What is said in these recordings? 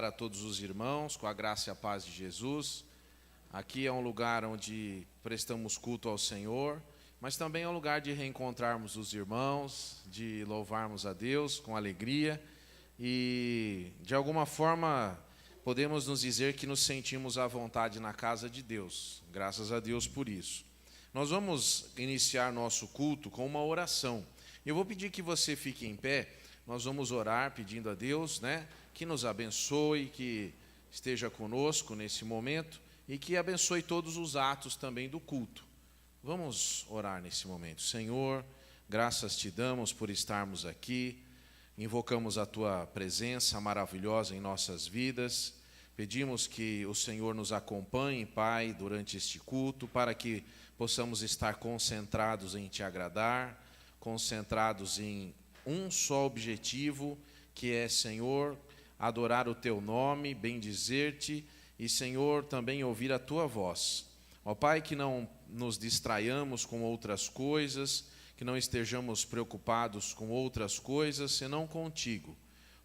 A todos os irmãos, com a graça e a paz de Jesus. Aqui é um lugar onde prestamos culto ao Senhor, mas também é um lugar de reencontrarmos os irmãos, de louvarmos a Deus com alegria e, de alguma forma, podemos nos dizer que nos sentimos à vontade na casa de Deus. Graças a Deus por isso. Nós vamos iniciar nosso culto com uma oração. Eu vou pedir que você fique em pé. Nós vamos orar pedindo a Deus, que nos abençoe, que esteja conosco nesse momento e que abençoe todos os atos também do culto. Vamos orar nesse momento. Senhor, graças te damos por estarmos aqui, invocamos a tua presença maravilhosa em nossas vidas, pedimos que o Senhor nos acompanhe, Pai, durante este culto, para que possamos estar concentrados em te agradar, concentrados em um só objetivo, que é, Senhor, adorar o teu nome, bendizer-te e, Senhor, também ouvir a tua voz. Ó Pai, que não nos distraiamos com outras coisas, que não estejamos preocupados com outras coisas, senão contigo.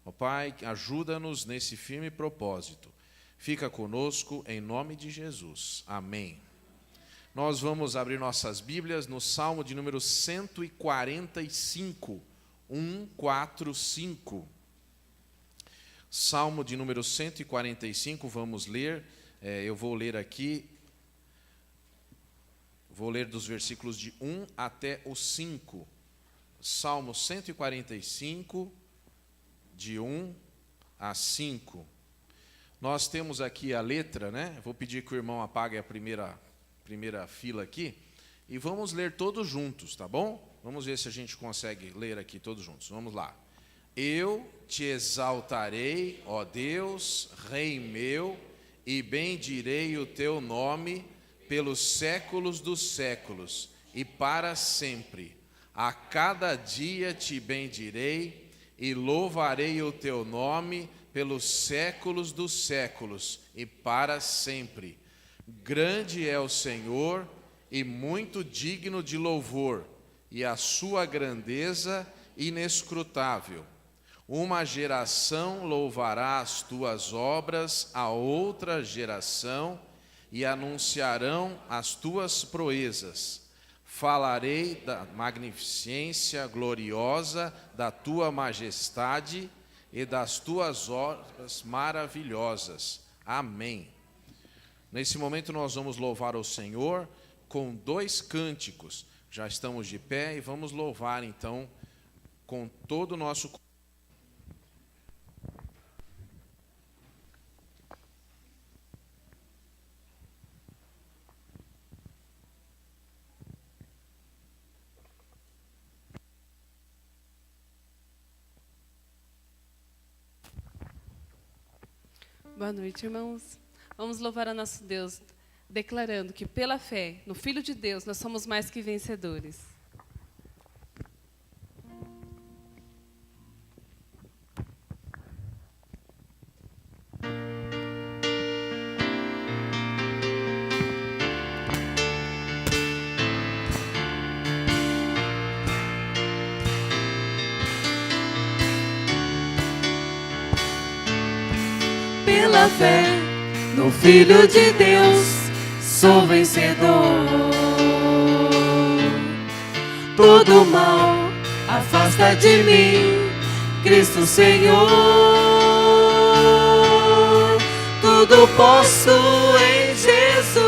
Ó Pai, ajuda-nos nesse firme propósito. Fica conosco em nome de Jesus. Amém. Nós vamos abrir nossas Bíblias no Salmo de número 145. 145. Salmo de número 145, vamos ler. Eu vou ler aqui. Vou ler dos versículos de 1 até o 5. Salmo 145, de 1 a 5. Nós temos aqui a letra, Vou pedir que o irmão apague a primeira fila aqui. E vamos ler todos juntos, tá bom? Vamos ver se a gente consegue ler aqui todos juntos. Vamos lá. Eu te exaltarei, ó Deus, Rei meu, e bendirei o teu nome pelos séculos dos séculos e para sempre. A cada dia te bendirei e louvarei o teu nome pelos séculos dos séculos e para sempre. Grande é o Senhor e muito digno de louvor, e a sua grandeza inescrutável. Uma geração louvará as tuas obras a outra geração e anunciarão as tuas proezas. Falarei da magnificência gloriosa da tua majestade e das tuas obras maravilhosas. Amém. Nesse momento nós vamos louvar o Senhor com 2 cânticos. Já estamos de pé e vamos louvar então com todo o nosso coração. Boa noite, irmãos. Vamos louvar a nosso Deus, declarando que pela fé no Filho de Deus nós somos mais que vencedores. Pela fé no Filho de Deus sou vencedor. Todo mal afasta de mim, Cristo Senhor. Tudo posso em Jesus,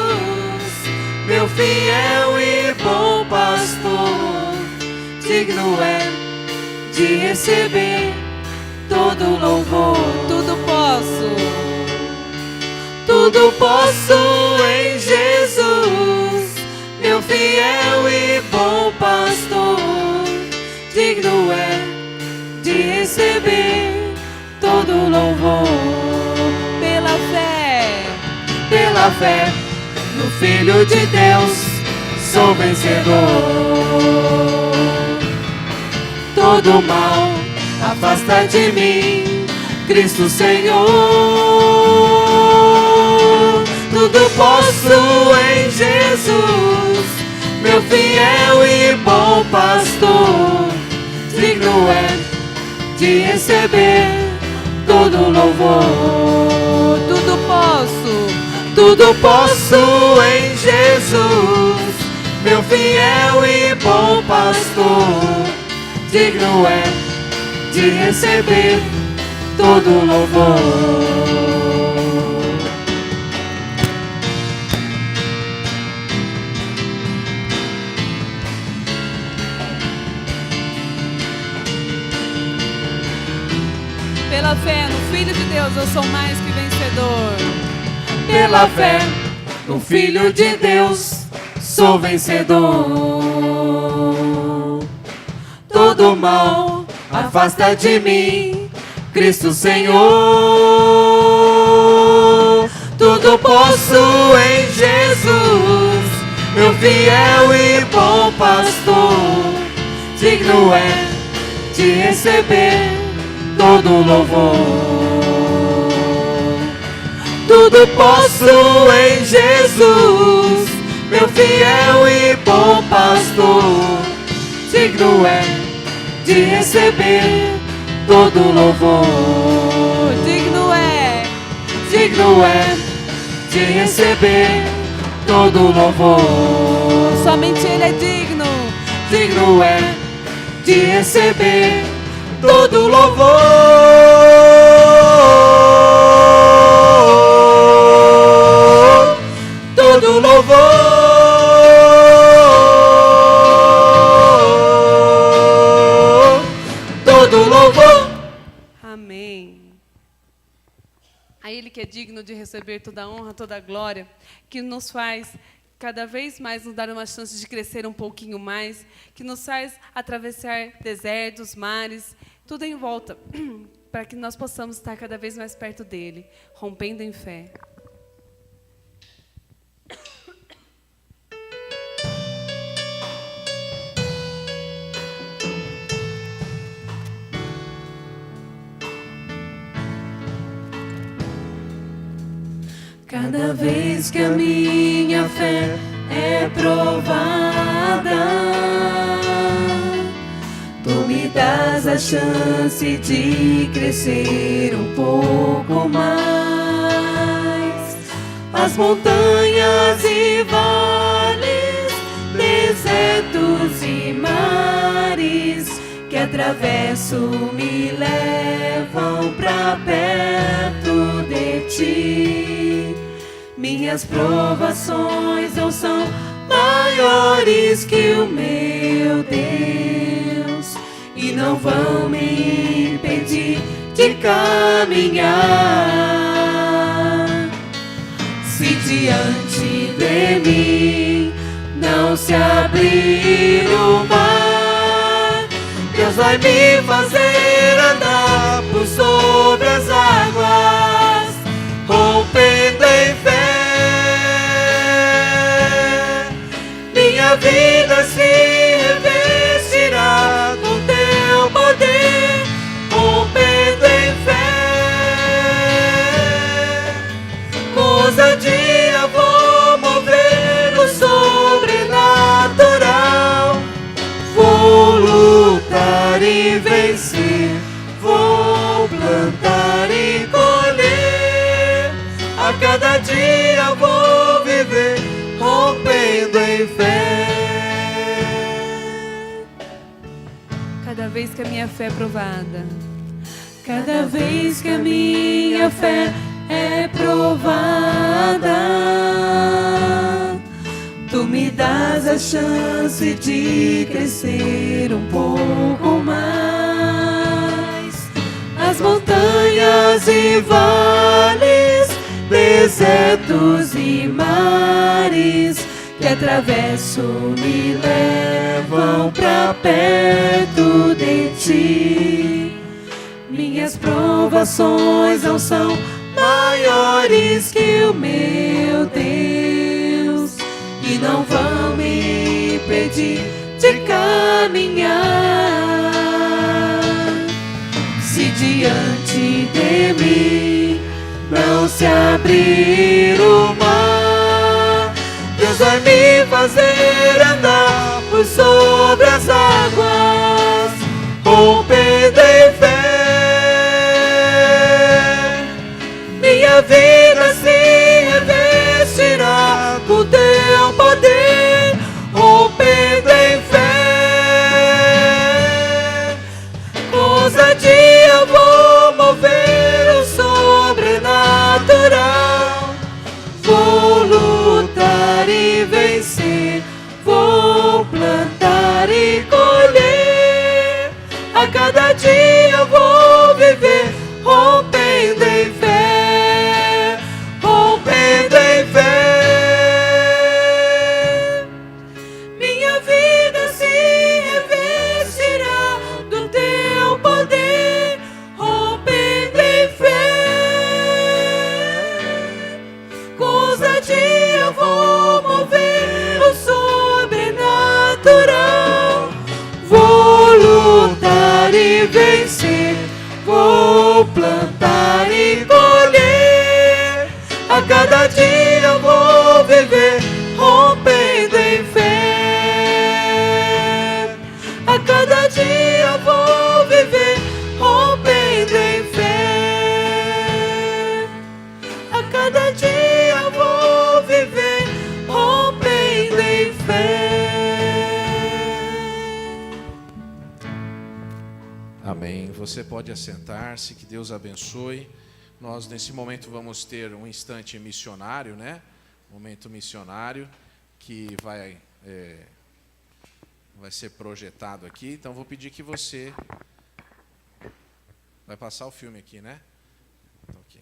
meu fiel e bom pastor. Digno é de receber todo louvor. Tudo posso em Jesus, meu fiel e bom pastor. Digno é de receber todo louvor. Pela fé no Filho de Deus sou vencedor. Todo mal afasta de mim, Cristo Senhor. Tudo posso em Jesus, meu fiel e bom pastor. Digno é de receber todo louvor. Tudo posso em Jesus, meu fiel e bom pastor. Digno é de receber todo louvor. Pela fé no Filho de Deus, eu sou mais que vencedor. Pela fé no Filho de Deus, sou vencedor. Todo mal afasta de mim, Cristo Senhor. Tudo posso em Jesus, meu fiel e bom pastor. Digno é de receber todo louvor. Tudo posso em Jesus, meu fiel e bom pastor. Digno é de receber todo louvor. Digno é de receber todo louvor. Somente Ele é digno. Digno é de receber todo louvor. Todo louvor. Todo louvor. Amém. A Ele que é digno de receber toda a honra, toda a glória, que nos faz cada vez mais nos dar uma chance de crescer um pouquinho mais, que nos faz atravessar desertos, mares, tudo em volta, para que nós possamos estar cada vez mais perto dEle, rompendo em fé. Cada vez que a minha fé é provada, tu me das a chance de crescer um pouco mais. As montanhas e vales, desertos e mares que atravesso me levam pra perto de ti. Minhas provações não são maiores que o meu Deus e não vão me impedir de caminhar. Se diante de mim não se abrir o mar, Deus vai me fazer andar por sobre as águas, rompendo em fé. Minha vida se revestirá com teu poder, rompendo em fé. Com ousadia vou mover o sobrenatural. Vou lutar e vencer, vou plantar e colher. A cada dia vou viver, rompendo em fé. Cada vez que a minha fé é provada, cada vez que a minha fé é provada, tu me dás a chance de crescer um pouco mais. As montanhas e vales, desertos e mares que atravesso me levam pra perto de ti. Minhas provações não são maiores que o meu Deus e não vão me impedir de caminhar. Se diante de mim não se abrir o mar, Deus vai me fazer andar por sobre as águas, rompendo em fé. Minha vida se cada dia eu vou viver rompendo em fé. A cada dia eu vou viver rompendo em fé. A cada dia eu vou viver rompendo em fé. Amém. Você pode assentar-se, que Deus abençoe. Nós, nesse momento, vamos ter um instante missionário, né? Momento missionário, que vai ser projetado aqui. Então, vou pedir que você... Vai passar o filme aqui, né? Ok.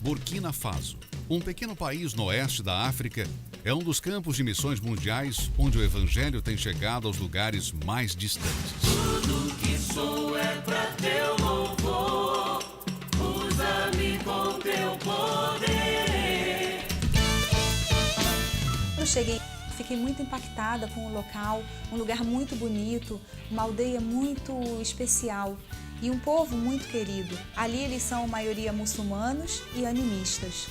Burkina Faso, um pequeno país no oeste da África, é um dos campos de missões mundiais onde o evangelho tem chegado aos lugares mais distantes. Tudo que sou é pra teu louvor, usa-me com teu poder. Eu cheguei, fiquei muito impactada com o local, um lugar muito bonito, uma aldeia muito especial e um povo muito querido. Ali eles são maioria muçulmanos e animistas.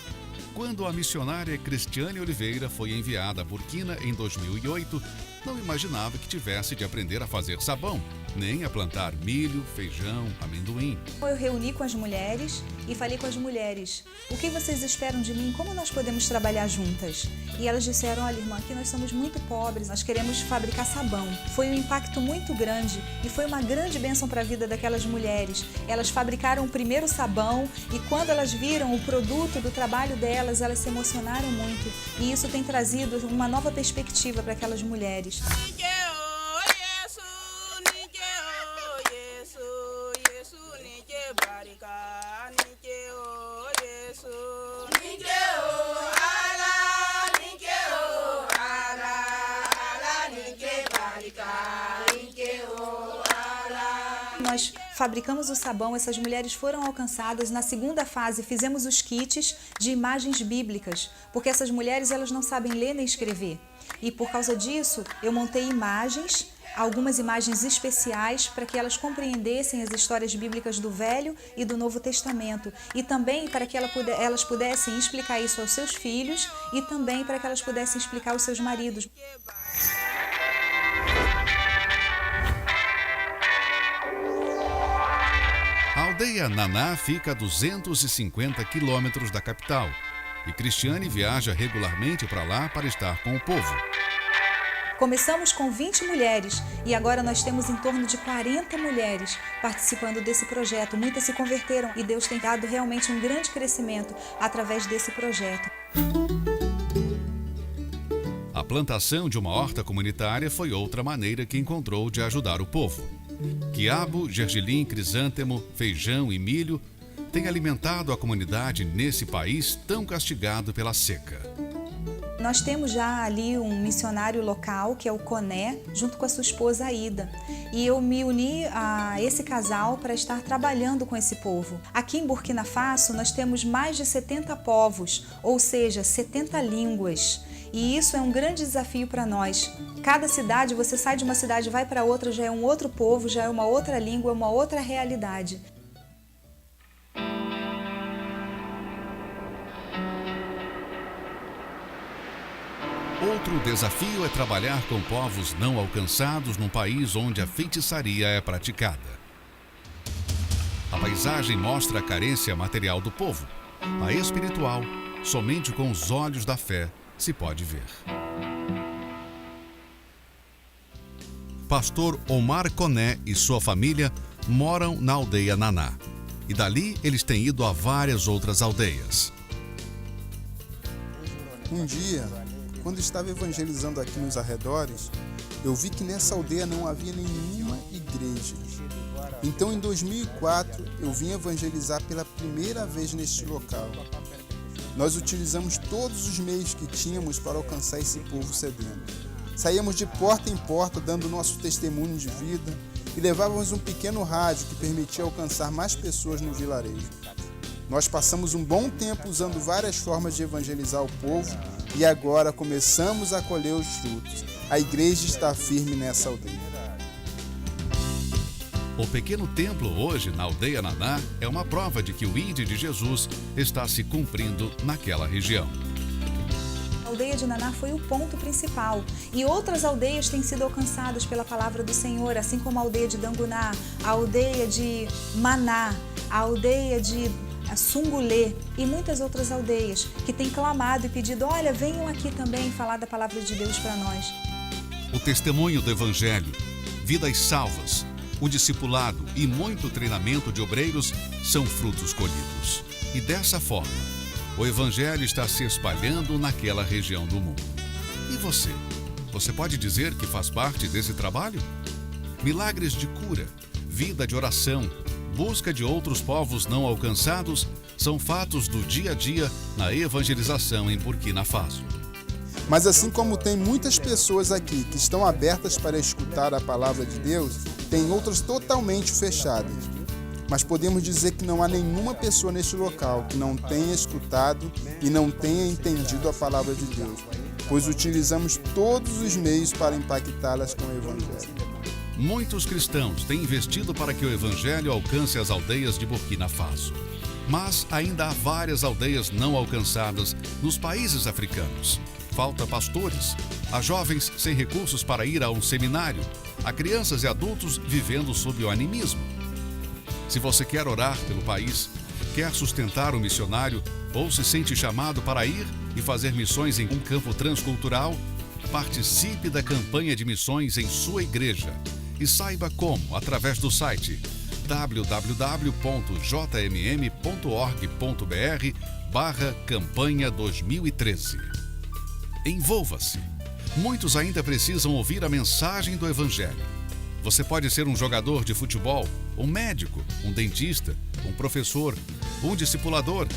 Quando a missionária Cristiane Oliveira foi enviada a Burkina em 2008, não imaginava que tivesse de aprender a fazer sabão, nem a plantar milho, feijão, amendoim. Eu reuni com as mulheres e falei com as mulheres: o que vocês esperam de mim? Como nós podemos trabalhar juntas? E elas disseram: olha, irmã, aqui nós somos muito pobres, nós queremos fabricar sabão. Foi um impacto muito grande e foi uma grande bênção para a vida daquelas mulheres. Elas fabricaram o primeiro sabão e quando elas viram o produto do trabalho delas, elas se emocionaram muito. E isso tem trazido uma nova perspectiva para aquelas mulheres. Nós fabricamos o sabão, essas mulheres foram alcançadas. Na segunda fase, fizemos os kits de imagens bíblicas, porque essas mulheres elas não sabem ler nem escrever. E por causa disso, eu montei imagens, algumas imagens especiais para que elas compreendessem as histórias bíblicas do Velho e do Novo Testamento. E também para que elas pudessem explicar isso aos seus filhos e também para que elas pudessem explicar aos seus maridos. A aldeia Naná fica a 250 quilômetros da capital e Cristiane viaja regularmente para lá para estar com o povo. Começamos com 20 mulheres e agora nós temos em torno de 40 mulheres participando desse projeto. Muitas se converteram e Deus tem dado realmente um grande crescimento através desse projeto. A plantação de uma horta comunitária foi outra maneira que encontrou de ajudar o povo. Quiabo, gergelim, crisântemo, feijão e milho têm alimentado a comunidade nesse país tão castigado pela seca. Nós temos já ali um missionário local, que é o Coné, junto com a sua esposa Aida. E eu me uni a esse casal para estar trabalhando com esse povo. Aqui em Burkina Faso, nós temos mais de 70 povos, ou seja, 70 línguas. E isso é um grande desafio para nós. Cada cidade, você sai de uma cidade e vai para outra, já é um outro povo, já é uma outra língua, uma outra realidade. Outro desafio é trabalhar com povos não alcançados num país onde a feitiçaria é praticada. A paisagem mostra a carência material do povo. A espiritual, somente com os olhos da fé, se pode ver. Pastor Omar Coné e sua família moram na aldeia Naná. E dali eles têm ido a várias outras aldeias. Um dia, quando estava evangelizando aqui nos arredores, eu vi que nessa aldeia não havia nenhuma igreja. Então, em 2004, eu vim evangelizar pela primeira vez neste local. Nós utilizamos todos os meios que tínhamos para alcançar esse povo sedento. Saíamos de porta em porta dando nosso testemunho de vida e levávamos um pequeno rádio que permitia alcançar mais pessoas no vilarejo. Nós passamos um bom tempo usando várias formas de evangelizar o povo e agora começamos a colher os frutos. A igreja está firme nessa aldeia. O pequeno templo hoje na aldeia Naná é uma prova de que o ID de Jesus está se cumprindo naquela região. A aldeia de Naná foi o ponto principal e outras aldeias têm sido alcançadas pela palavra do Senhor, assim como a aldeia de Danguná, a aldeia de Maná, a aldeia de Sungulê e muitas outras aldeias que têm clamado e pedido, olha, venham aqui também falar da palavra de Deus para nós. O testemunho do Evangelho, vidas salvas, o discipulado e muito treinamento de obreiros são frutos colhidos. E dessa forma, o Evangelho está se espalhando naquela região do mundo. E você? Você pode dizer que faz parte desse trabalho? Milagres de cura, vida de oração, busca de outros povos não alcançados são fatos do dia a dia na evangelização em Burkina Faso. Mas assim como tem muitas pessoas aqui que estão abertas para escutar a palavra de Deus, tem outras totalmente fechadas. Mas podemos dizer que não há nenhuma pessoa neste local que não tenha escutado e não tenha entendido a palavra de Deus, pois utilizamos todos os meios para impactá-las com o Evangelho. Muitos cristãos têm investido para que o Evangelho alcance as aldeias de Burkina Faso. Mas ainda há várias aldeias não alcançadas nos países africanos. Falta pastores, há jovens sem recursos para ir a um seminário, há crianças e adultos vivendo sob o animismo. Se você quer orar pelo país, quer sustentar o missionário ou se sente chamado para ir e fazer missões em um campo transcultural, participe da campanha de missões em sua igreja e saiba como através do site www.jmm.org.br/campanha 2013. Envolva-se. Muitos ainda precisam ouvir a mensagem do Evangelho. Você pode ser um jogador de futebol, um médico, um dentista, um professor, um discipulador.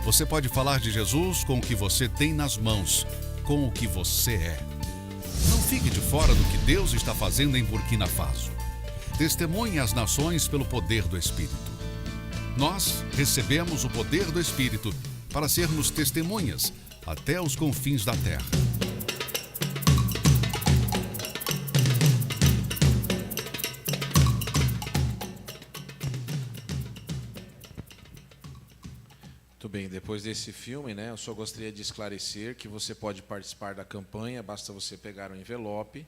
Você pode falar de Jesus com o que você tem nas mãos, com o que você é. Não fique de fora do que Deus está fazendo em Burkina Faso. Testemunhe às nações pelo poder do Espírito. Nós recebemos o poder do Espírito para sermos testemunhas até os confins da terra. Muito bem, depois desse filme, eu só gostaria de esclarecer que você pode participar da campanha, basta você pegar um envelope,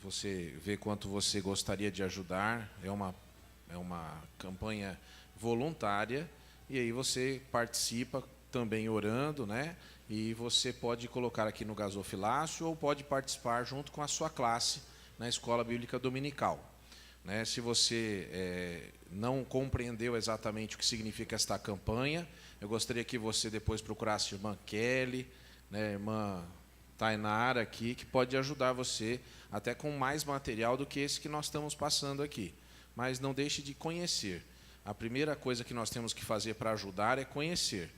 você vê quanto você gostaria de ajudar, é uma campanha voluntária, e aí você participa também orando, e você pode colocar aqui no gasofilácio ou pode participar junto com a sua classe na Escola Bíblica Dominical. Se você não compreendeu exatamente o que significa esta campanha, eu gostaria que você depois procurasse a irmã Kelly, a irmã Tainara aqui, que pode ajudar você até com mais material do que esse que nós estamos passando aqui. Mas não deixe de conhecer. A primeira coisa que nós temos que fazer para ajudar é conhecer.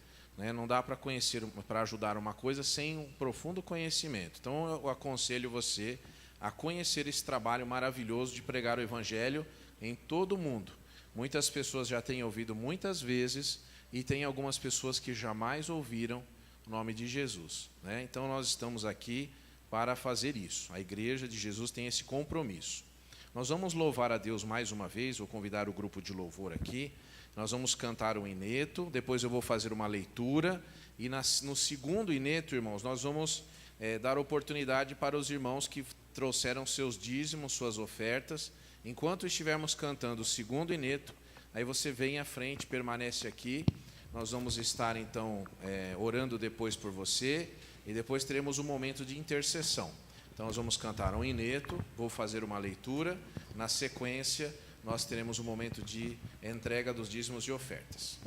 Não dá para ajudar uma coisa sem um profundo conhecimento. Então, eu aconselho você a conhecer esse trabalho maravilhoso de pregar o Evangelho em todo o mundo. Muitas pessoas já têm ouvido muitas vezes e tem algumas pessoas que jamais ouviram o nome de Jesus. Então, nós estamos aqui para fazer isso. A Igreja de Jesus tem esse compromisso. Nós vamos louvar a Deus mais uma vez, vou convidar o grupo de louvor aqui. Nós vamos cantar um ineto, depois eu vou fazer uma leitura, e no segundo ineto, irmãos, nós vamos dar oportunidade para os irmãos que trouxeram seus dízimos, suas ofertas. Enquanto estivermos cantando o segundo ineto, aí você vem à frente, permanece aqui, nós vamos estar então orando depois por você, e depois teremos um momento de intercessão. Então nós vamos cantar um ineto, vou fazer uma leitura, na sequência nós teremos um momento de entrega dos dízimos e ofertas.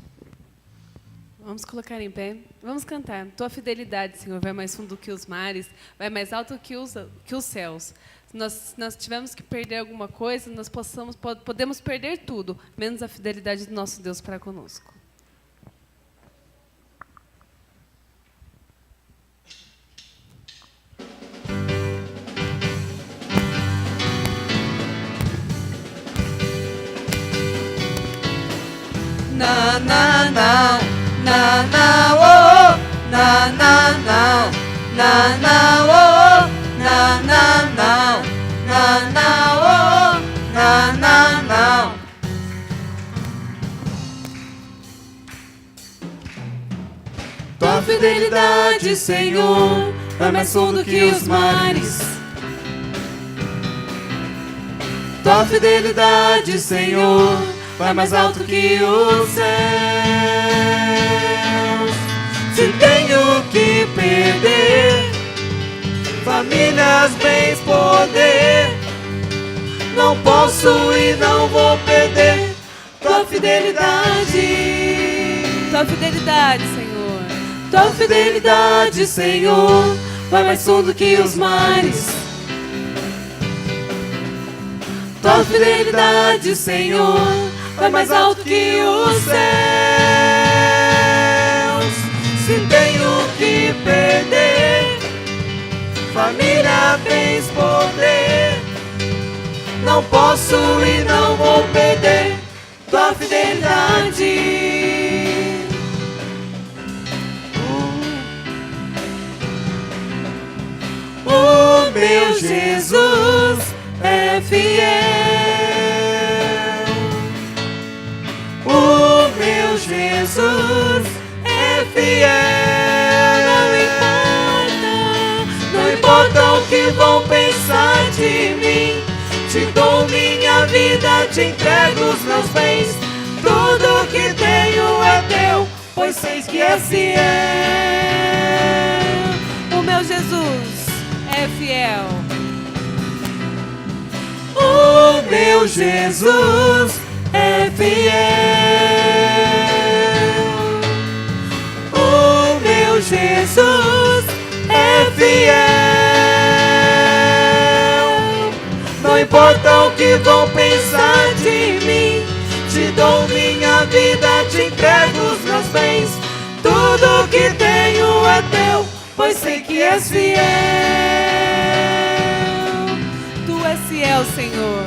Vamos colocar em pé. Vamos cantar. Tua fidelidade, Senhor, vai mais fundo que os mares, vai mais alto que os céus. Se nós tivermos que perder alguma coisa, nós podemos perder tudo, menos a fidelidade do nosso Deus para conosco. Na na na na na oh na na na na na oh na na na na na oh na na na. Tua fidelidade, Senhor, é mais fundo que os mares. Tua fidelidade, Senhor, vai mais alto que os céus. Se tenho que perder famílias, bens, poder, não posso e não vou perder tua fidelidade. Tua fidelidade, Senhor. Tua fidelidade, Senhor, vai mais fundo que os mares. Tua fidelidade, Senhor, vai mais alto que os céus. Se tenho que perder família, bens, poder, não posso e não vou perder tua fidelidade. O meu Jesus é fiel. O meu Jesus é fiel. Não importa o que vão pensar de mim, te dou minha vida, te entrego os meus bens. Tudo que tenho é teu, pois sei que és fiel. O meu Jesus é fiel. O meu Jesus é fiel. O meu Jesus é fiel. Não importa o que vão pensar de mim, te dou minha vida, te entrego os meus bens. Tudo que tenho é teu, pois sei que és fiel. Tu és fiel, Senhor.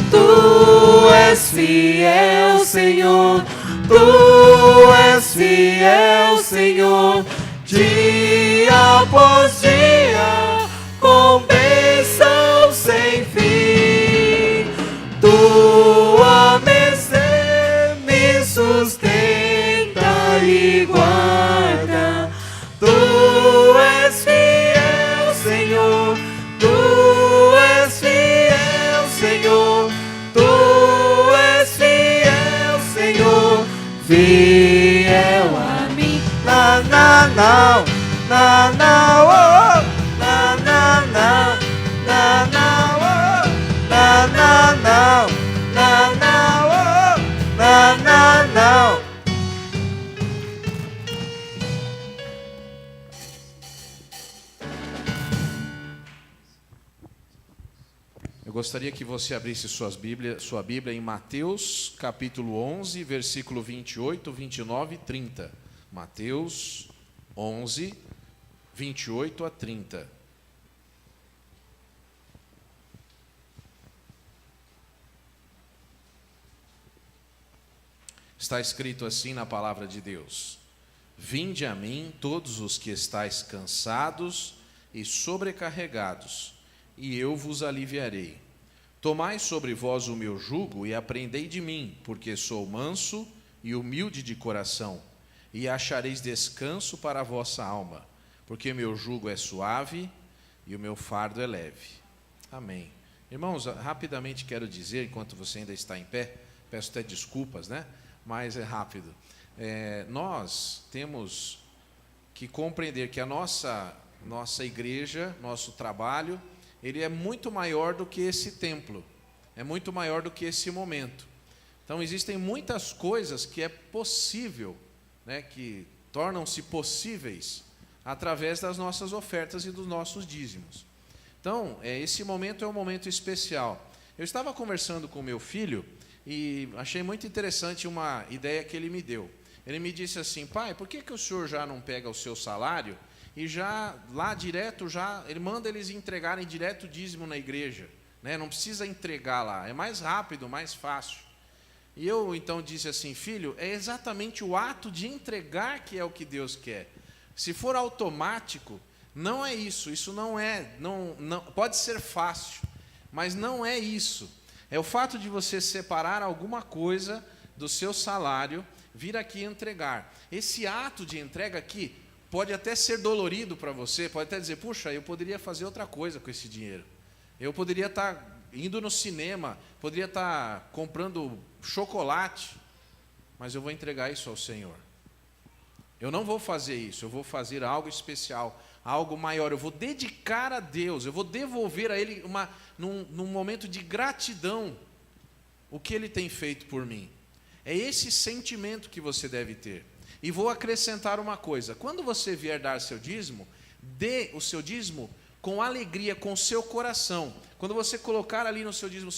Tu és fiel, Senhor. Tu és fiel, Senhor. Dia após dia, com bênção sem fim. Tua mercê me sustenta e guarda. Tu és fiel, Senhor. Tu és fiel, Senhor. Tu és fiel, Senhor. Fiel a mim. Na na na na na oh. Na na na na na oh. Na na na na na oh. Na na na. Eu gostaria que você abrisse sua Bíblia em Mateus, capítulo 11, versículo 28, 29 e 30. Mateus 11, 28 a 30. Está escrito assim na palavra de Deus: Vinde a mim todos os que estáis cansados e sobrecarregados, e eu vos aliviarei. Tomai sobre vós o meu jugo e aprendei de mim, porque sou manso e humilde de coração, e achareis descanso para a vossa alma, porque meu jugo é suave e o meu fardo é leve. Amém. Irmãos, rapidamente quero dizer, enquanto você ainda está em pé, peço até desculpas, né? Mas é rápido. Nós temos que compreender que a nossa igreja, nosso trabalho, ele é muito maior do que esse templo, é muito maior do que esse momento. Então existem muitas coisas que é possível, né, que tornam-se possíveis através das nossas ofertas e dos nossos dízimos. Então, esse momento é um momento especial. Eu estava conversando com meu filho e achei muito interessante uma ideia que ele me deu. Ele me disse assim: pai, por que o senhor já não pega o seu salário e já lá direto, ele manda eles entregarem direto o dízimo na igreja, né? Não precisa entregar lá, é mais rápido, mais fácil. E eu então disse assim: filho, é exatamente o ato de entregar que é o que Deus quer. Se for automático, não é isso. Isso não pode ser fácil, mas não é isso. É o fato de você separar alguma coisa do seu salário, vir aqui e entregar. Esse ato de entrega aqui pode até ser dolorido para você, pode até dizer: puxa, eu poderia fazer outra coisa com esse dinheiro. Eu poderia estar indo no cinema, poderia estar comprando chocolate, mas eu vou entregar isso ao Senhor. Eu não vou fazer isso, eu vou fazer algo especial, algo maior. Eu vou dedicar a Deus, eu vou devolver a Ele num momento de gratidão o que Ele tem feito por mim. É esse sentimento que você deve ter. E vou acrescentar uma coisa: quando você vier dar seu dízimo, dê o seu dízimo com alegria, com o seu coração. Quando você colocar ali no seu dízimo,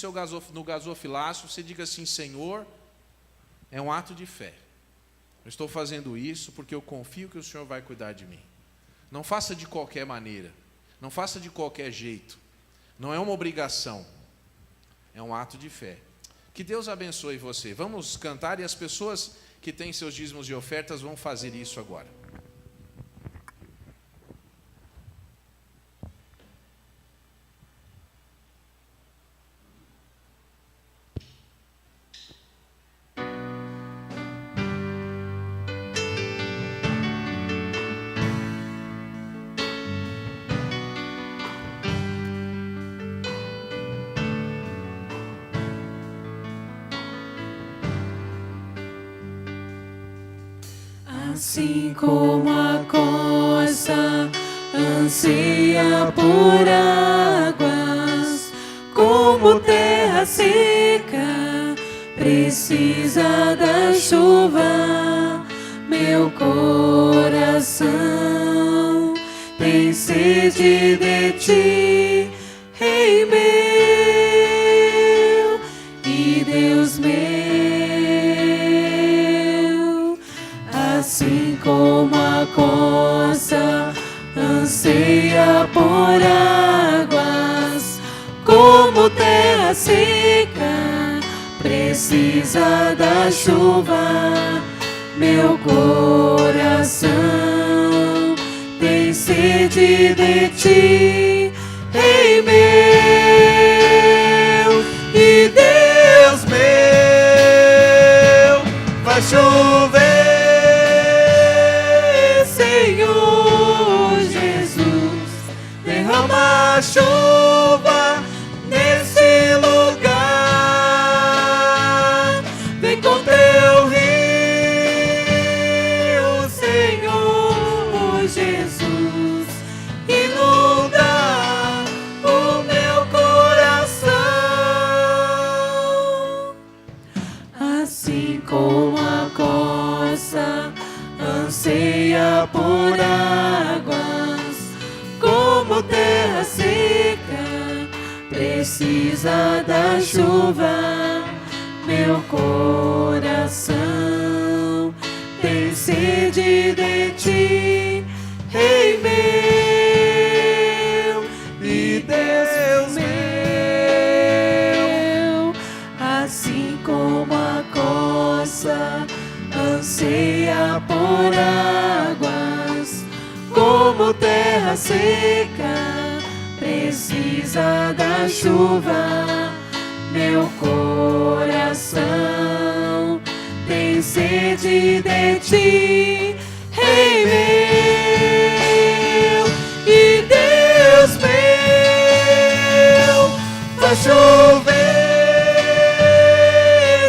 no gasofilácio, você diga assim: Senhor, é um ato de fé. Eu estou fazendo isso porque eu confio que o Senhor vai cuidar de mim. Não faça de qualquer maneira, não faça de qualquer jeito. Não é uma obrigação, é um ato de fé. Que Deus abençoe você. Vamos cantar e as pessoas que têm seus dízimos e ofertas vão fazer isso agora. Assim como a corça anseia por águas, como terra seca precisa da chuva, meu coração tem sede de ti, Rei meu e Deus meu. Assim como a corça anseia por águas, como terra seca precisa da chuva, meu coração tem sede de ti, Rei meu e Deus meu. Vai chover, derrama chuva nesse lugar. Vem com teu rio, Senhor Jesus, inunda o meu coração. Assim como a corça anseia por águas, como terra seca precisa da chuva, meu coração tem sede de ti, Rei meu e Deus meu. Assim como a corça anseia por águas, como terra seca precisa da chuva, meu coração tem sede de ti, Rei meu e Deus meu. Vai chover,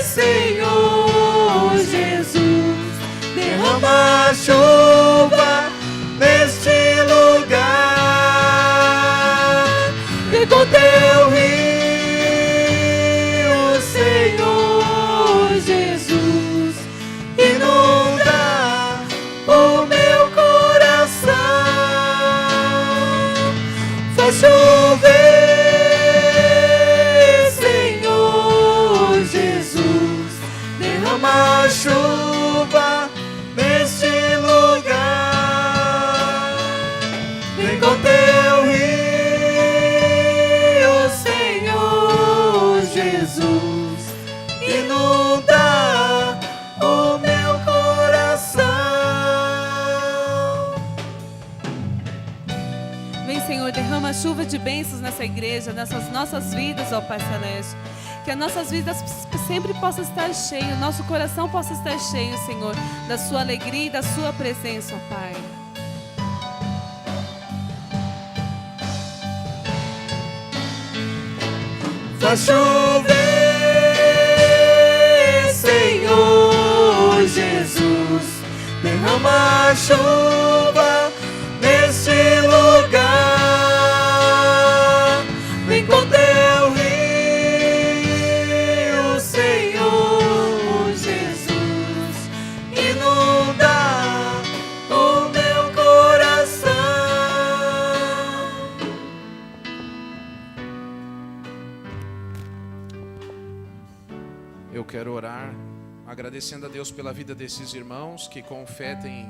Senhor Jesus, derrama chuva neste lugar. Vem com teu rio, Senhor Senhor, derrama chuva de bênçãos nessa igreja, nessas nossas vidas, ó Pai Celeste. Que as nossas vidas sempre possam estar cheias, nosso coração possa estar cheio, Senhor, da sua alegria e da sua presença, ó Pai. Faz chover, Senhor Jesus, derrama chuva neste lugar. Vem com teu rio, Senhor Jesus, inunda o meu coração. Eu quero orar agradecendo a Deus pela vida desses irmãos que com fé têm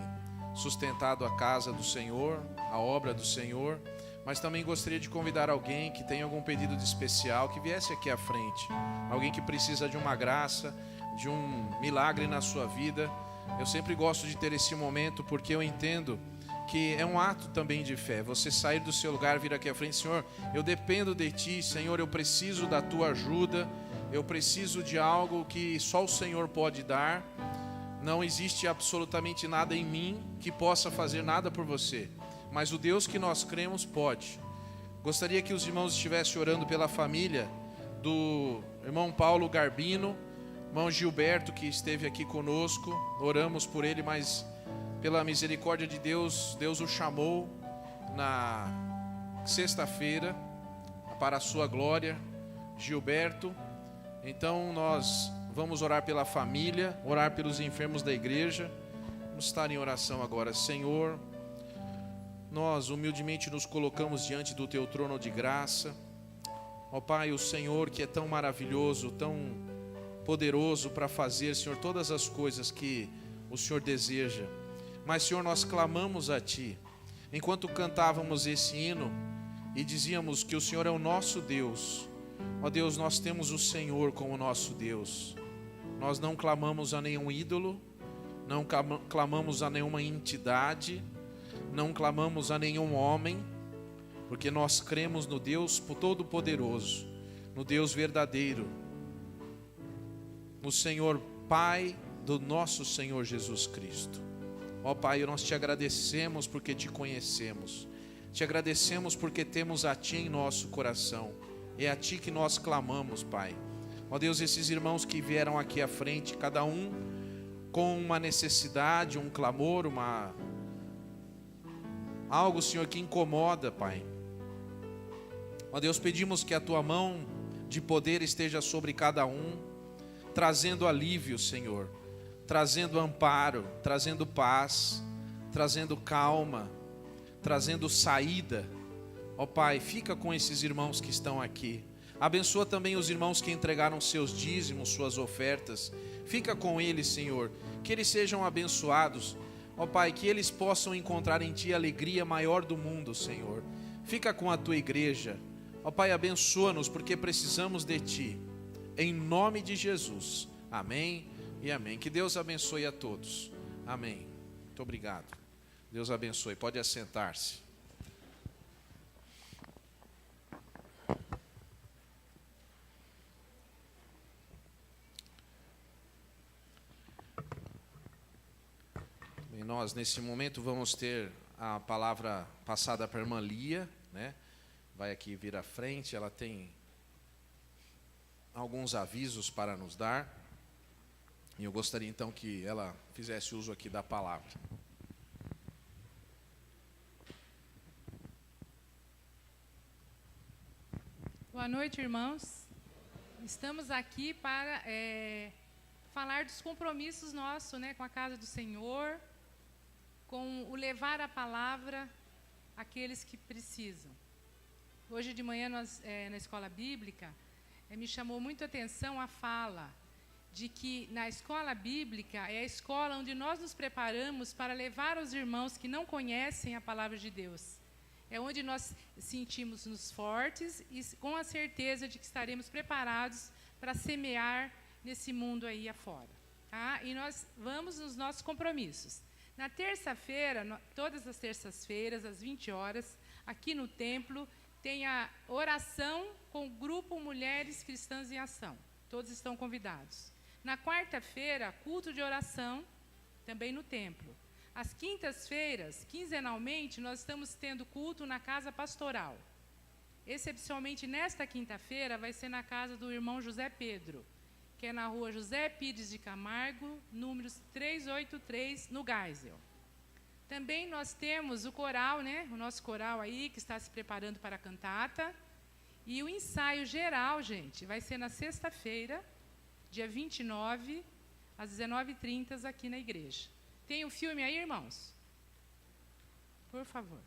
sustentado a casa do Senhor, a obra do Senhor, mas também gostaria de convidar alguém que tem algum pedido de especial, que viesse aqui à frente, alguém que precisa de uma graça, de um milagre na sua vida. Eu sempre gosto de ter esse momento porque eu entendo que é um ato também de fé, você sair do seu lugar, vir aqui à frente: Senhor, eu dependo de Ti, Senhor, eu preciso da Tua ajuda, eu preciso de algo que só o Senhor pode dar. Não existe absolutamente nada em mim que possa fazer nada por você, mas o Deus que nós cremos pode. Gostaria que os irmãos estivessem orando pela família do irmão Paulo Garbino, irmão Gilberto, que esteve aqui conosco. Oramos por ele, mas pela misericórdia de Deus, Deus o chamou na sexta-feira para a sua glória. Gilberto, então nós vamos orar pela família, orar pelos enfermos da igreja. Vamos estar em oração agora. Senhor, nós humildemente nos colocamos diante do Teu trono de graça. Ó Pai, o Senhor que é tão maravilhoso, tão poderoso para fazer, Senhor, todas as coisas que o Senhor deseja. Mas, Senhor, nós clamamos a Ti, enquanto cantávamos esse hino e dizíamos que o Senhor é o nosso Deus. Ó Deus, nós temos o Senhor como nosso Deus. Nós não clamamos a nenhum ídolo, não clamamos a nenhuma entidade, não clamamos a nenhum homem, porque nós cremos no Deus Todo-Poderoso, no Deus verdadeiro, no Senhor Pai do nosso Senhor Jesus Cristo. Ó Pai, nós Te agradecemos porque Te conhecemos, Te agradecemos porque temos a Ti em nosso coração, é a Ti que nós clamamos, Pai. Ó Deus, esses irmãos que vieram aqui à frente, cada um com uma necessidade, um clamor, algo, Senhor, que incomoda, Pai. Ó Deus, pedimos que a Tua mão de poder esteja sobre cada um, trazendo alívio, Senhor, trazendo amparo, trazendo paz, trazendo calma, trazendo saída. Ó Pai, fica com esses irmãos que estão aqui. Abençoa também os irmãos que entregaram seus dízimos, suas ofertas. Fica com eles, Senhor, que eles sejam abençoados. Ó Pai, que eles possam encontrar em Ti a alegria maior do mundo, Senhor. Fica com a Tua igreja. Ó Pai, abençoa-nos porque precisamos de Ti. Em nome de Jesus. Amém e amém. Que Deus abençoe a todos. Amém. Muito obrigado. Deus abençoe. Pode assentar-se. Nós, nesse momento, vamos ter a palavra passada para a irmã Lia, né? Vai aqui vir à frente, ela tem alguns avisos para nos dar. E eu gostaria, então, que ela fizesse uso aqui da palavra. Boa noite, irmãos. Estamos aqui para falar dos compromissos nossos, né, com a casa do Senhor, com o levar a palavra àqueles que precisam. Hoje de manhã, nós, na escola bíblica, me chamou muito a atenção a fala de que na escola bíblica é a escola onde nós nos preparamos para levar aos irmãos que não conhecem a palavra de Deus. É onde nós sentimos-nos fortes e com a certeza de que estaremos preparados para semear nesse mundo aí afora. Tá? E nós vamos nos nossos compromissos. Na terça-feira, todas as terças-feiras, às 20 horas, aqui no templo, tem a oração com o grupo Mulheres Cristãs em Ação. Todos estão convidados. Na quarta-feira, culto de oração, também no templo. Às quintas-feiras, quinzenalmente, nós estamos tendo culto na casa pastoral. Excepcionalmente, nesta quinta-feira, vai ser na casa do irmão José Pedro, que é na rua José Pires de Camargo, números 383, no Geisel. Também nós temos o coral, né? O nosso coral aí, que está se preparando para a cantata. E o ensaio geral, gente, vai ser na sexta-feira, dia 29, às 19h30, aqui na igreja. Tem um filme aí, irmãos? Por favor.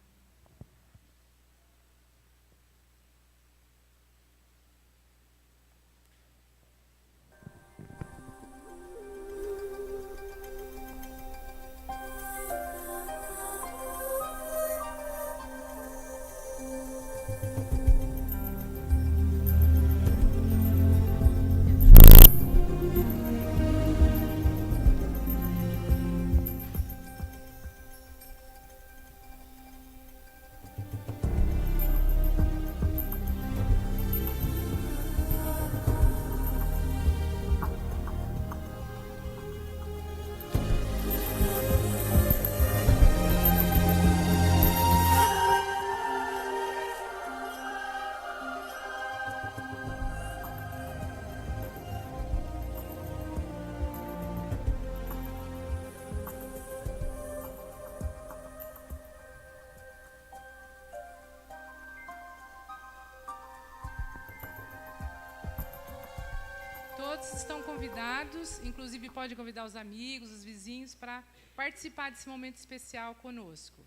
Todos estão convidados, inclusive pode convidar os amigos, os vizinhos, para participar desse momento especial conosco.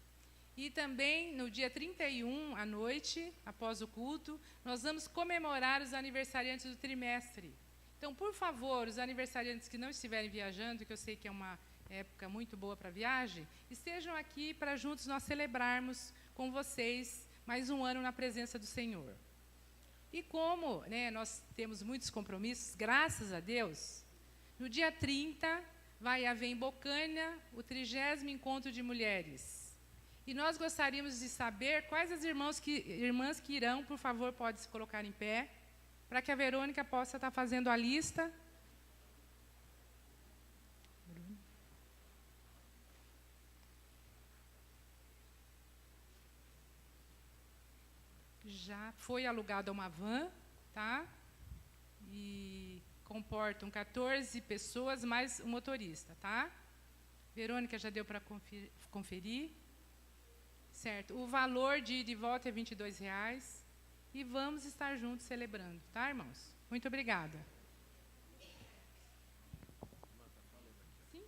E também, no dia 31, à noite, após o culto, nós vamos comemorar os aniversariantes do trimestre. Então, por favor, os aniversariantes que não estiverem viajando, que eu sei que é uma época muito boa para viagem, estejam aqui para juntos nós celebrarmos com vocês mais um ano na presença do Senhor. E como, né, nós temos muitos compromissos, graças a Deus, no dia 30 vai haver em Bocaina o 30º Encontro de Mulheres. E nós gostaríamos de saber quais as irmãs que irão, por favor, pode se colocar em pé, para que a Verônica possa estar fazendo a lista. Já foi alugada uma van, tá? E comportam 14 pessoas, mais o motorista, tá? Verônica, já deu para conferir? Certo. O valor de ida e volta é R$22. E vamos estar juntos celebrando, tá, irmãos? Muito obrigada. Sim?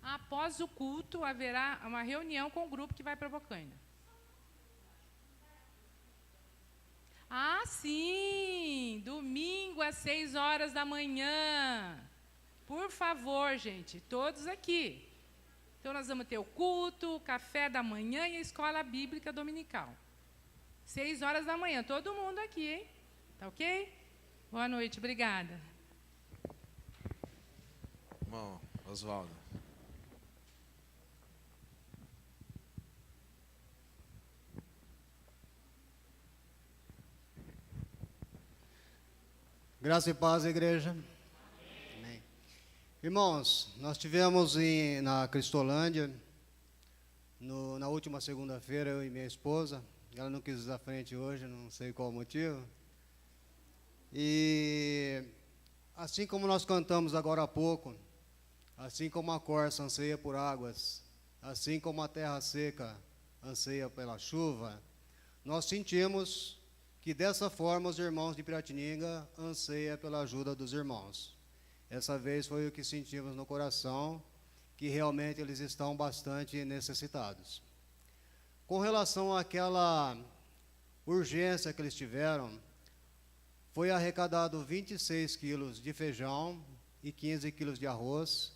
Após o culto, haverá uma reunião com o grupo que vai para Bocaina. Ah, sim! Domingo às 6 horas da manhã. Por favor, gente, todos aqui. Então, nós vamos ter o culto, o café da manhã e a escola bíblica dominical. 6 horas da manhã, todo mundo aqui, hein? Tá ok? Boa noite, obrigada. Irmão Oswaldo. Graça e paz, igreja. Amém. Irmãos, nós tivemos na Cristolândia, na última segunda-feira, eu e minha esposa. Ela não quis ir à frente hoje, não sei qual o motivo. E assim como nós cantamos agora há pouco, assim como a corça anseia por águas, assim como a terra seca anseia pela chuva, nós sentimos que dessa forma os irmãos de Piratininga anseiam pela ajuda dos irmãos. Essa vez foi o que sentimos no coração, que realmente eles estão bastante necessitados. Com relação àquela urgência que eles tiveram, foi arrecadado 26 quilos de feijão e 15 quilos de arroz.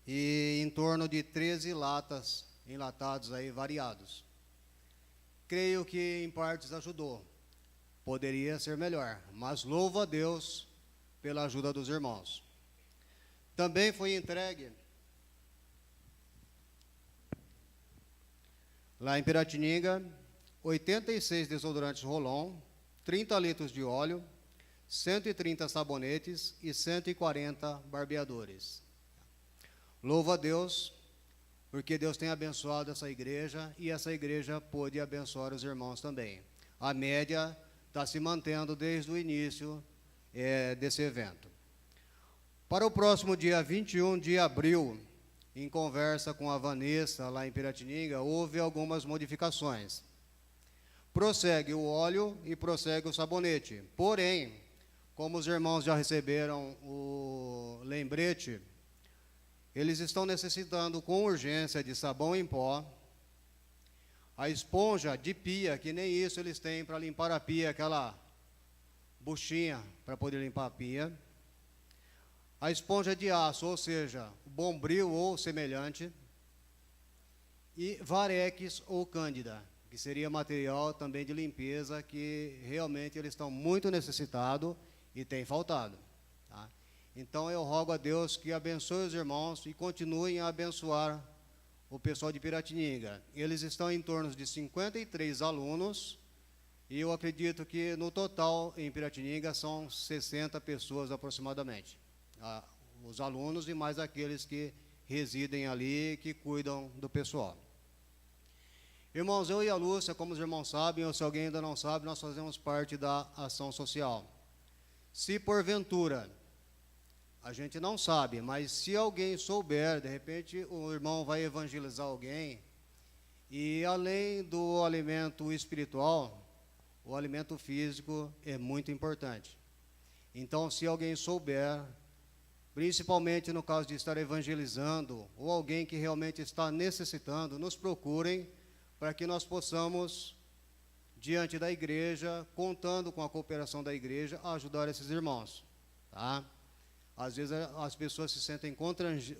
E em torno de 13 latas enlatados aí variados. Creio que em partes ajudou. Poderia ser melhor, mas louvo a Deus pela ajuda dos irmãos. Também foi entregue lá em Piratininga 86 desodorantes Rolon, 30 litros de óleo, 130 sabonetes e 140 barbeadores. Louvo a Deus, porque Deus tem abençoado essa igreja e essa igreja pôde abençoar os irmãos também. A média está se mantendo desde o início desse evento. Para o próximo dia 21 de abril, em conversa com a Vanessa, lá em Piratininga, houve algumas modificações. Prossegue o óleo e prossegue o sabonete. Porém, como os irmãos já receberam o lembrete, eles estão necessitando com urgência de sabão em pó, a esponja de pia, que nem isso eles têm para limpar a pia, aquela buchinha para poder limpar a pia, a esponja de aço, ou seja, bombril ou semelhante, e varex ou cândida, que seria material também de limpeza, que realmente eles estão muito necessitados e tem faltado. Tá? Então eu rogo a Deus que abençoe os irmãos e continuem a abençoar o pessoal de Piratininga. Eles estão em torno de 53 alunos, e eu acredito que no total em Piratininga são 60 pessoas aproximadamente. Os alunos e mais aqueles que residem ali, que cuidam do pessoal. Irmãos, eu e a Lúcia, como os irmãos sabem, ou se alguém ainda não sabe, nós fazemos parte da ação social. Se porventura, a gente não sabe, mas se alguém souber, de repente o irmão vai evangelizar alguém, e além do alimento espiritual, o alimento físico é muito importante. Então, se alguém souber, principalmente no caso de estar evangelizando, ou alguém que realmente está necessitando, nos procurem, para que nós possamos, diante da igreja, contando com a cooperação da igreja, ajudar esses irmãos. Tá? Às vezes as pessoas se sentem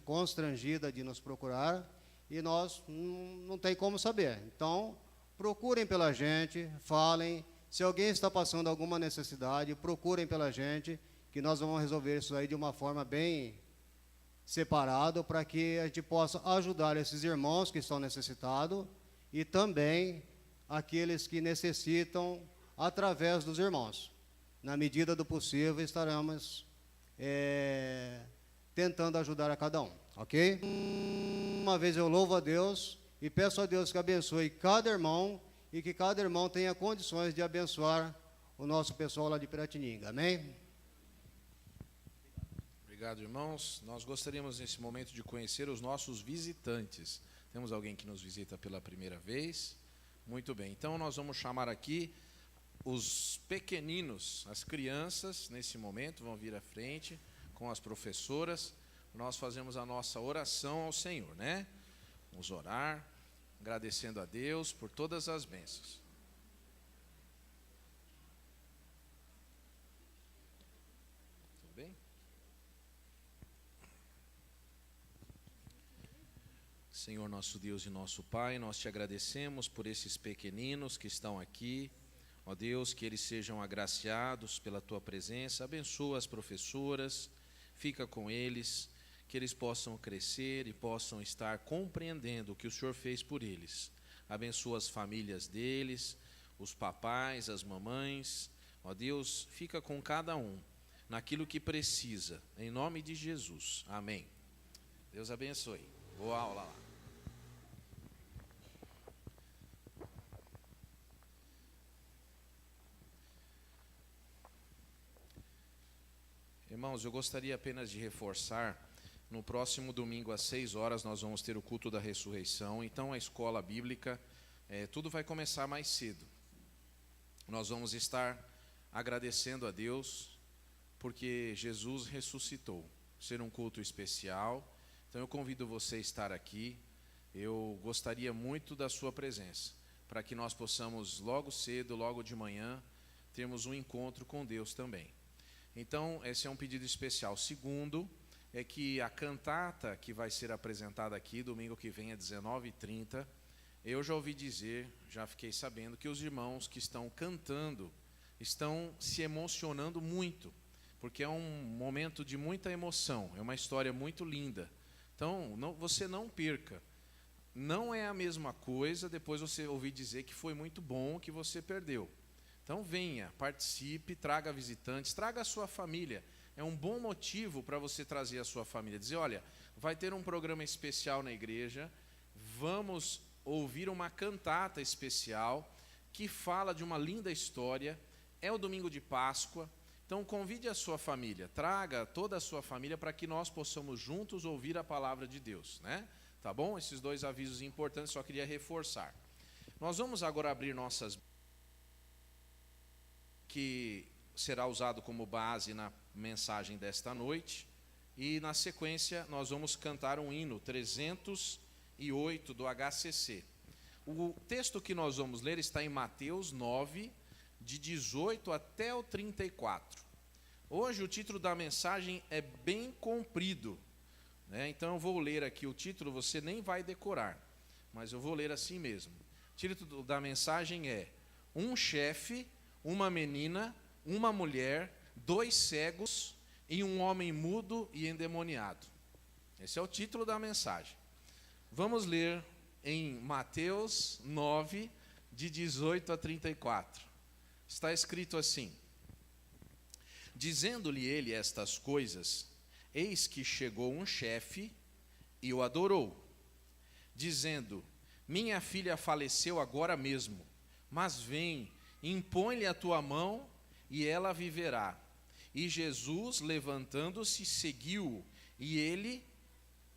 constrangidas de nos procurar e nós não tem como saber. Então, procurem pela gente, falem. Se alguém está passando alguma necessidade, procurem pela gente, que nós vamos resolver isso aí de uma forma bem separada, para que a gente possa ajudar esses irmãos que estão necessitados e também aqueles que necessitam através dos irmãos. Na medida do possível, estaremos tentando ajudar a cada um, ok? Uma vez eu louvo a Deus e peço a Deus que abençoe cada irmão e que cada irmão tenha condições de abençoar o nosso pessoal lá de Piratininga, amém? Obrigado, irmãos. Nós gostaríamos nesse momento de conhecer os nossos visitantes. Temos alguém que nos visita pela primeira vez? Muito bem, então nós vamos chamar aqui os pequeninos, as crianças, nesse momento, vão vir à frente com as professoras. Nós fazemos a nossa oração ao Senhor, né? Vamos orar, agradecendo a Deus por todas as bênçãos. Tudo bem? Senhor nosso Deus e nosso Pai, nós te agradecemos por esses pequeninos que estão aqui. Ó Deus, que eles sejam agraciados pela Tua presença. Abençoa as professoras, fica com eles, que eles possam crescer e possam estar compreendendo o que o Senhor fez por eles. Abençoa as famílias deles, os papais, as mamães. Ó Deus, fica com cada um naquilo que precisa, em nome de Jesus. Amém. Deus abençoe. Boa aula lá. Irmãos, eu gostaria apenas de reforçar, no próximo domingo às 6 horas nós vamos ter o culto da ressurreição, então a escola bíblica, tudo vai começar mais cedo. Nós vamos estar agradecendo a Deus, porque Jesus ressuscitou, ser um culto especial, então eu convido você a estar aqui, eu gostaria muito da sua presença, para que nós possamos logo cedo, logo de manhã, termos um encontro com Deus também. Então, esse é um pedido especial. Segundo, é que a cantata que vai ser apresentada aqui, domingo que vem, às 19h30, eu já ouvi dizer, já fiquei sabendo, que os irmãos que estão cantando estão se emocionando muito, porque é um momento de muita emoção, é uma história muito linda. Então, você não perca. Não é a mesma coisa depois você ouvir dizer que foi muito bom, que você perdeu. Então venha, participe, traga visitantes, traga a sua família. É um bom motivo para você trazer a sua família. Dizer, olha, vai ter um programa especial na igreja, vamos ouvir uma cantata especial que fala de uma linda história, é o domingo de Páscoa. Então convide a sua família, traga toda a sua família para que nós possamos juntos ouvir a palavra de Deus, né? Tá bom? Esses dois avisos importantes, só queria reforçar. Nós vamos agora abrir nossas... que será usado como base na mensagem desta noite. E, na sequência, nós vamos cantar um hino 308 do HCC. O texto que nós vamos ler está em Mateus 9, de 18 até o 34. Hoje o título da mensagem é bem comprido, né? Então eu vou ler aqui o título, você nem vai decorar, mas eu vou ler assim mesmo. O título da mensagem é: um chefe, uma menina, uma mulher, 2 cegos e um homem mudo e endemoniado. Esse é o título da mensagem. Vamos ler em Mateus 9, de 18 a 34. Está escrito assim: dizendo-lhe ele estas coisas, eis que chegou um chefe e o adorou, dizendo: minha filha faleceu agora mesmo, mas vem, impõe-lhe a tua mão e ela viverá. E Jesus, levantando-se, seguiu-o, e ele,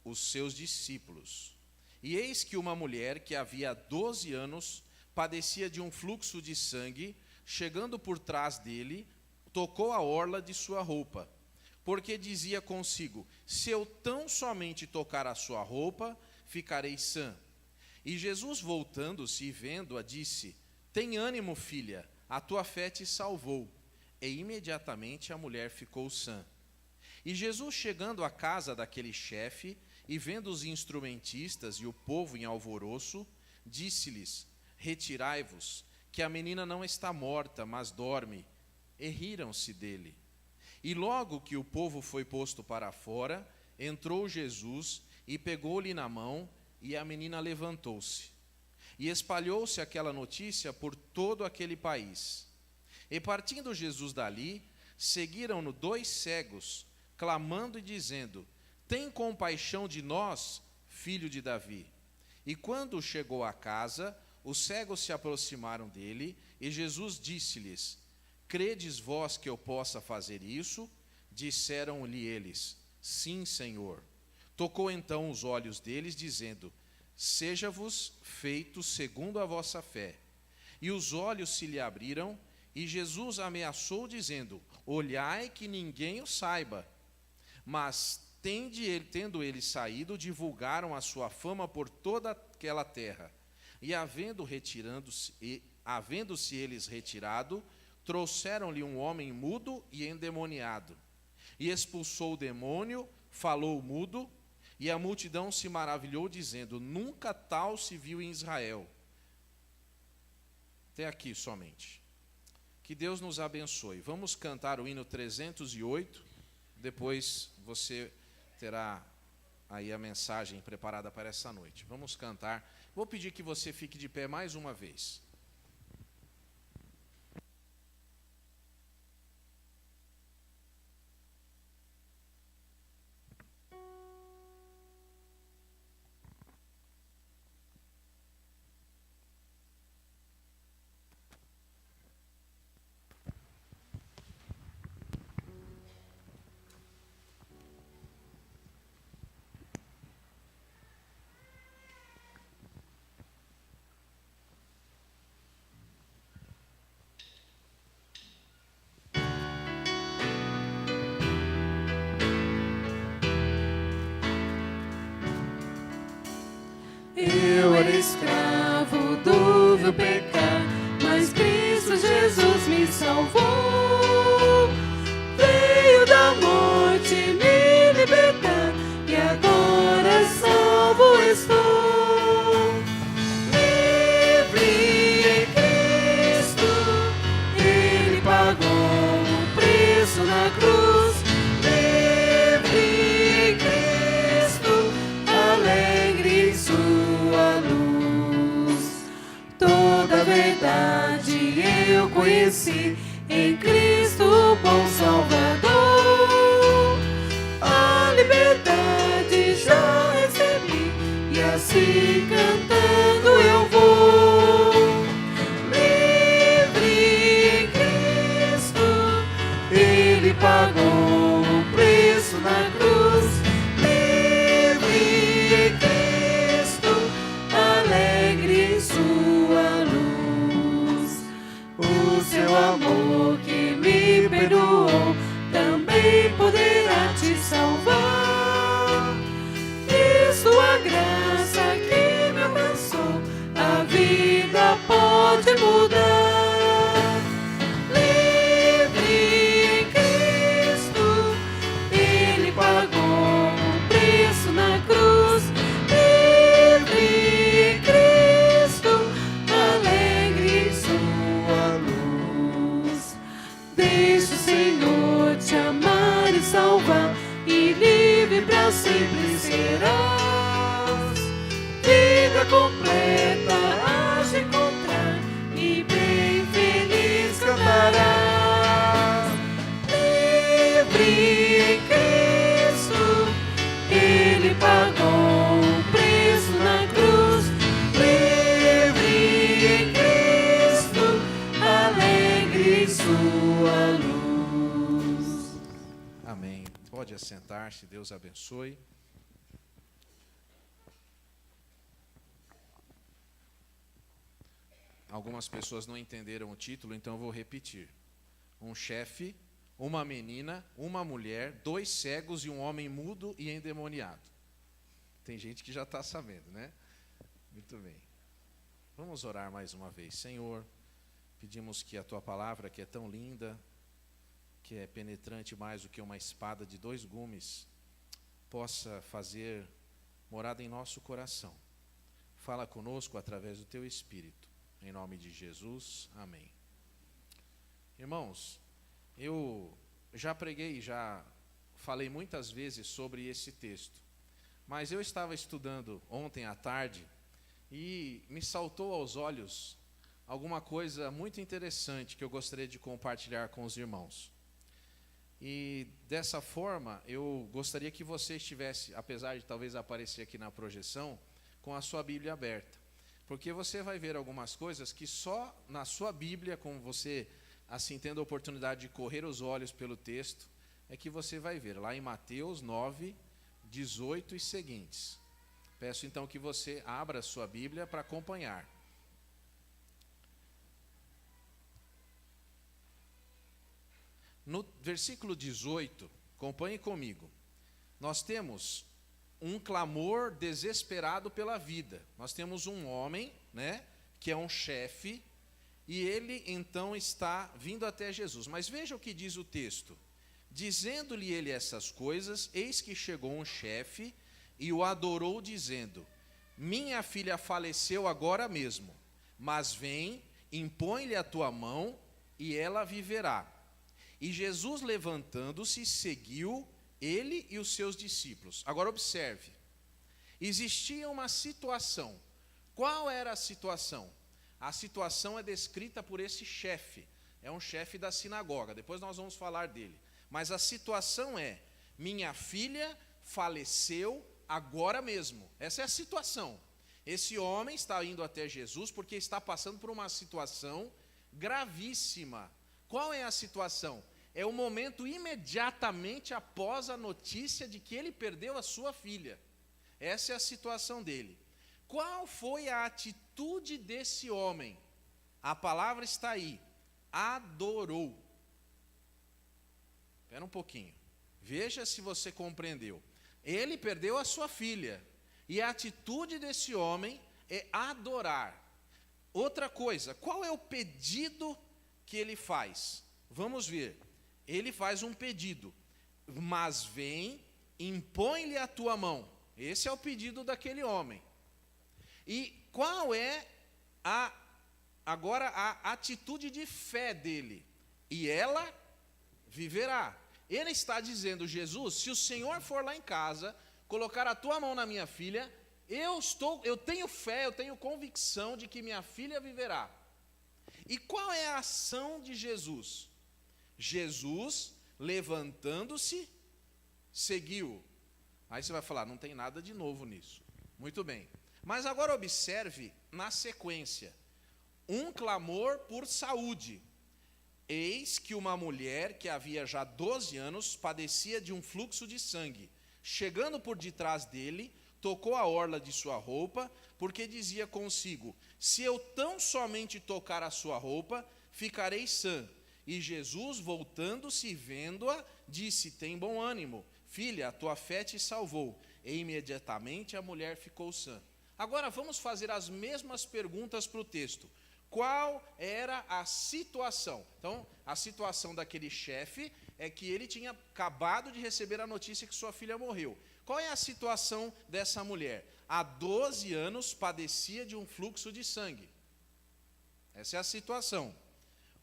os seus discípulos. E eis que uma mulher que havia 12 anos padecia de um fluxo de sangue, chegando por trás dele, tocou a orla de sua roupa, porque dizia consigo: se eu tão somente tocar a sua roupa, ficarei sã. E Jesus, voltando-se e vendo-a, disse: tem ânimo, filha, a tua fé te salvou. E imediatamente a mulher ficou sã. E Jesus, chegando à casa daquele chefe, e vendo os instrumentistas e o povo em alvoroço, disse-lhes: retirai-vos, que a menina não está morta, mas dorme. E riram-se dele. E logo que o povo foi posto para fora, entrou Jesus e pegou-lhe na mão, e a menina levantou-se. E espalhou-se aquela notícia por todo aquele país. E partindo Jesus dali, seguiram-no 2 cegos, clamando e dizendo: tem compaixão de nós, filho de Davi. E quando chegou à casa, os cegos se aproximaram dele, e Jesus disse-lhes: credes vós que eu possa fazer isso? Disseram-lhe eles: sim, Senhor. Tocou então os olhos deles, dizendo: seja-vos feito segundo a vossa fé. E os olhos se lhe abriram, e Jesus ameaçou, dizendo: olhai que ninguém o saiba. Mas, tendo ele saído, divulgaram a sua fama por toda aquela terra. E havendo-se eles retirado, trouxeram-lhe um homem mudo e endemoniado. E expulsou o demônio, falou mudo, e a multidão se maravilhou, dizendo: nunca tal se viu em Israel. Até aqui somente. Que Deus nos abençoe. Vamos cantar o hino 308, depois você terá aí a mensagem preparada para essa noite. Vamos cantar. Vou pedir que você fique de pé mais uma vez. Eu era escravo do meu pecado, mas Cristo Jesus me salvou. Veio da morte me libertar, e agora salvo estou. Livre em Cristo, Ele pagou o preço na cruz. ti cantando eu vou. Livre em Cristo, Ele pagou o preço na cruz. Livre em Cristo, alegre em sua luz. O seu amor que me perdoou também poderá te salvar. E sua graça que me alcançou, a vida pode mudar. Livre em Cristo, Ele pagou o preço na cruz. Livre em Cristo, alegre em sua luz. Deixe o Senhor te amar e salvar, e livre pra sempre serás. Vida completa hás de encontrar, e bem feliz cantarás. Livre em Cristo, Ele pagou o preço na cruz. Livre em Cristo, alegre em sua luz. Amém. Pode assentar-se, Deus abençoe. Algumas pessoas não entenderam o título, então eu vou repetir. Um chefe, uma menina, uma mulher, 2 cegos e um homem mudo e endemoniado. Tem gente que já está sabendo, né? Muito bem. Vamos orar mais uma vez. Senhor, pedimos que a Tua palavra, que é tão linda, que é penetrante mais do que uma espada de 2 gumes, possa fazer morada em nosso coração. Fala conosco através do Teu Espírito. Em nome de Jesus, amém. Irmãos, eu já preguei, já falei muitas vezes sobre esse texto, mas eu estava estudando ontem à tarde e me saltou aos olhos alguma coisa muito interessante que eu gostaria de compartilhar com os irmãos. E dessa forma, eu gostaria que você estivesse, apesar de talvez aparecer aqui na projeção, com a sua Bíblia aberta. Porque você vai ver algumas coisas que só na sua Bíblia, como você assim tendo a oportunidade de correr os olhos pelo texto, é que você vai ver. Lá em Mateus 9, 18 e seguintes. Peço então que você abra a sua Bíblia para acompanhar. No versículo 18, acompanhe comigo. Nós temos um clamor desesperado pela vida. Nós temos um homem, né, que é um chefe, e ele então está vindo até Jesus. Mas veja o que diz o texto. Dizendo-lhe ele essas coisas, eis que chegou um chefe e o adorou, dizendo: minha filha faleceu agora mesmo, mas vem, impõe-lhe a tua mão e ela viverá. E Jesus, levantando-se, seguiu ele e os seus discípulos. Agora observe, existia uma situação. Qual era a situação? A situação é descrita por esse chefe, é um chefe da sinagoga, depois nós vamos falar dele. Mas a situação é: minha filha faleceu agora mesmo. Essa é a situação. Esse homem está indo até Jesus porque está passando por uma situação gravíssima. Qual é a situação? É o momento imediatamente após a notícia de que ele perdeu a sua filha. Essa é a situação dele. Qual foi a atitude desse homem? A palavra está aí: adorou. Espera um pouquinho. Veja se você compreendeu. Ele perdeu a sua filha. E a atitude desse homem é adorar. Outra coisa, qual é o pedido que ele faz? Vamos ver. Ele faz um pedido: mas vem, impõe-lhe a tua mão. Esse é o pedido daquele homem. E qual é agora a atitude de fé dele? E ela viverá. Ele está dizendo: Jesus, se o Senhor for lá em casa, colocar a tua mão na minha filha, eu tenho fé, eu tenho convicção de que minha filha viverá. E qual é a ação de Jesus? Jesus, levantando-se, seguiu. Aí você vai falar: não tem nada de novo nisso. Muito bem. Mas agora observe na sequência, um clamor por saúde. Eis que uma mulher que havia já 12 anos padecia de um fluxo de sangue. Chegando por detrás dele, tocou a orla de sua roupa, porque dizia consigo: se eu tão somente tocar a sua roupa, ficarei sã. E Jesus, voltando-se e vendo-a, disse: tem bom ânimo, filha, a tua fé te salvou. E imediatamente a mulher ficou sã. Agora vamos fazer as mesmas perguntas para o texto. Qual era a situação? Então, a situação daquele chefe é que ele tinha acabado de receber a notícia que sua filha morreu. Qual é a situação dessa mulher? Há 12 anos padecia de um fluxo de sangue. Essa é a situação.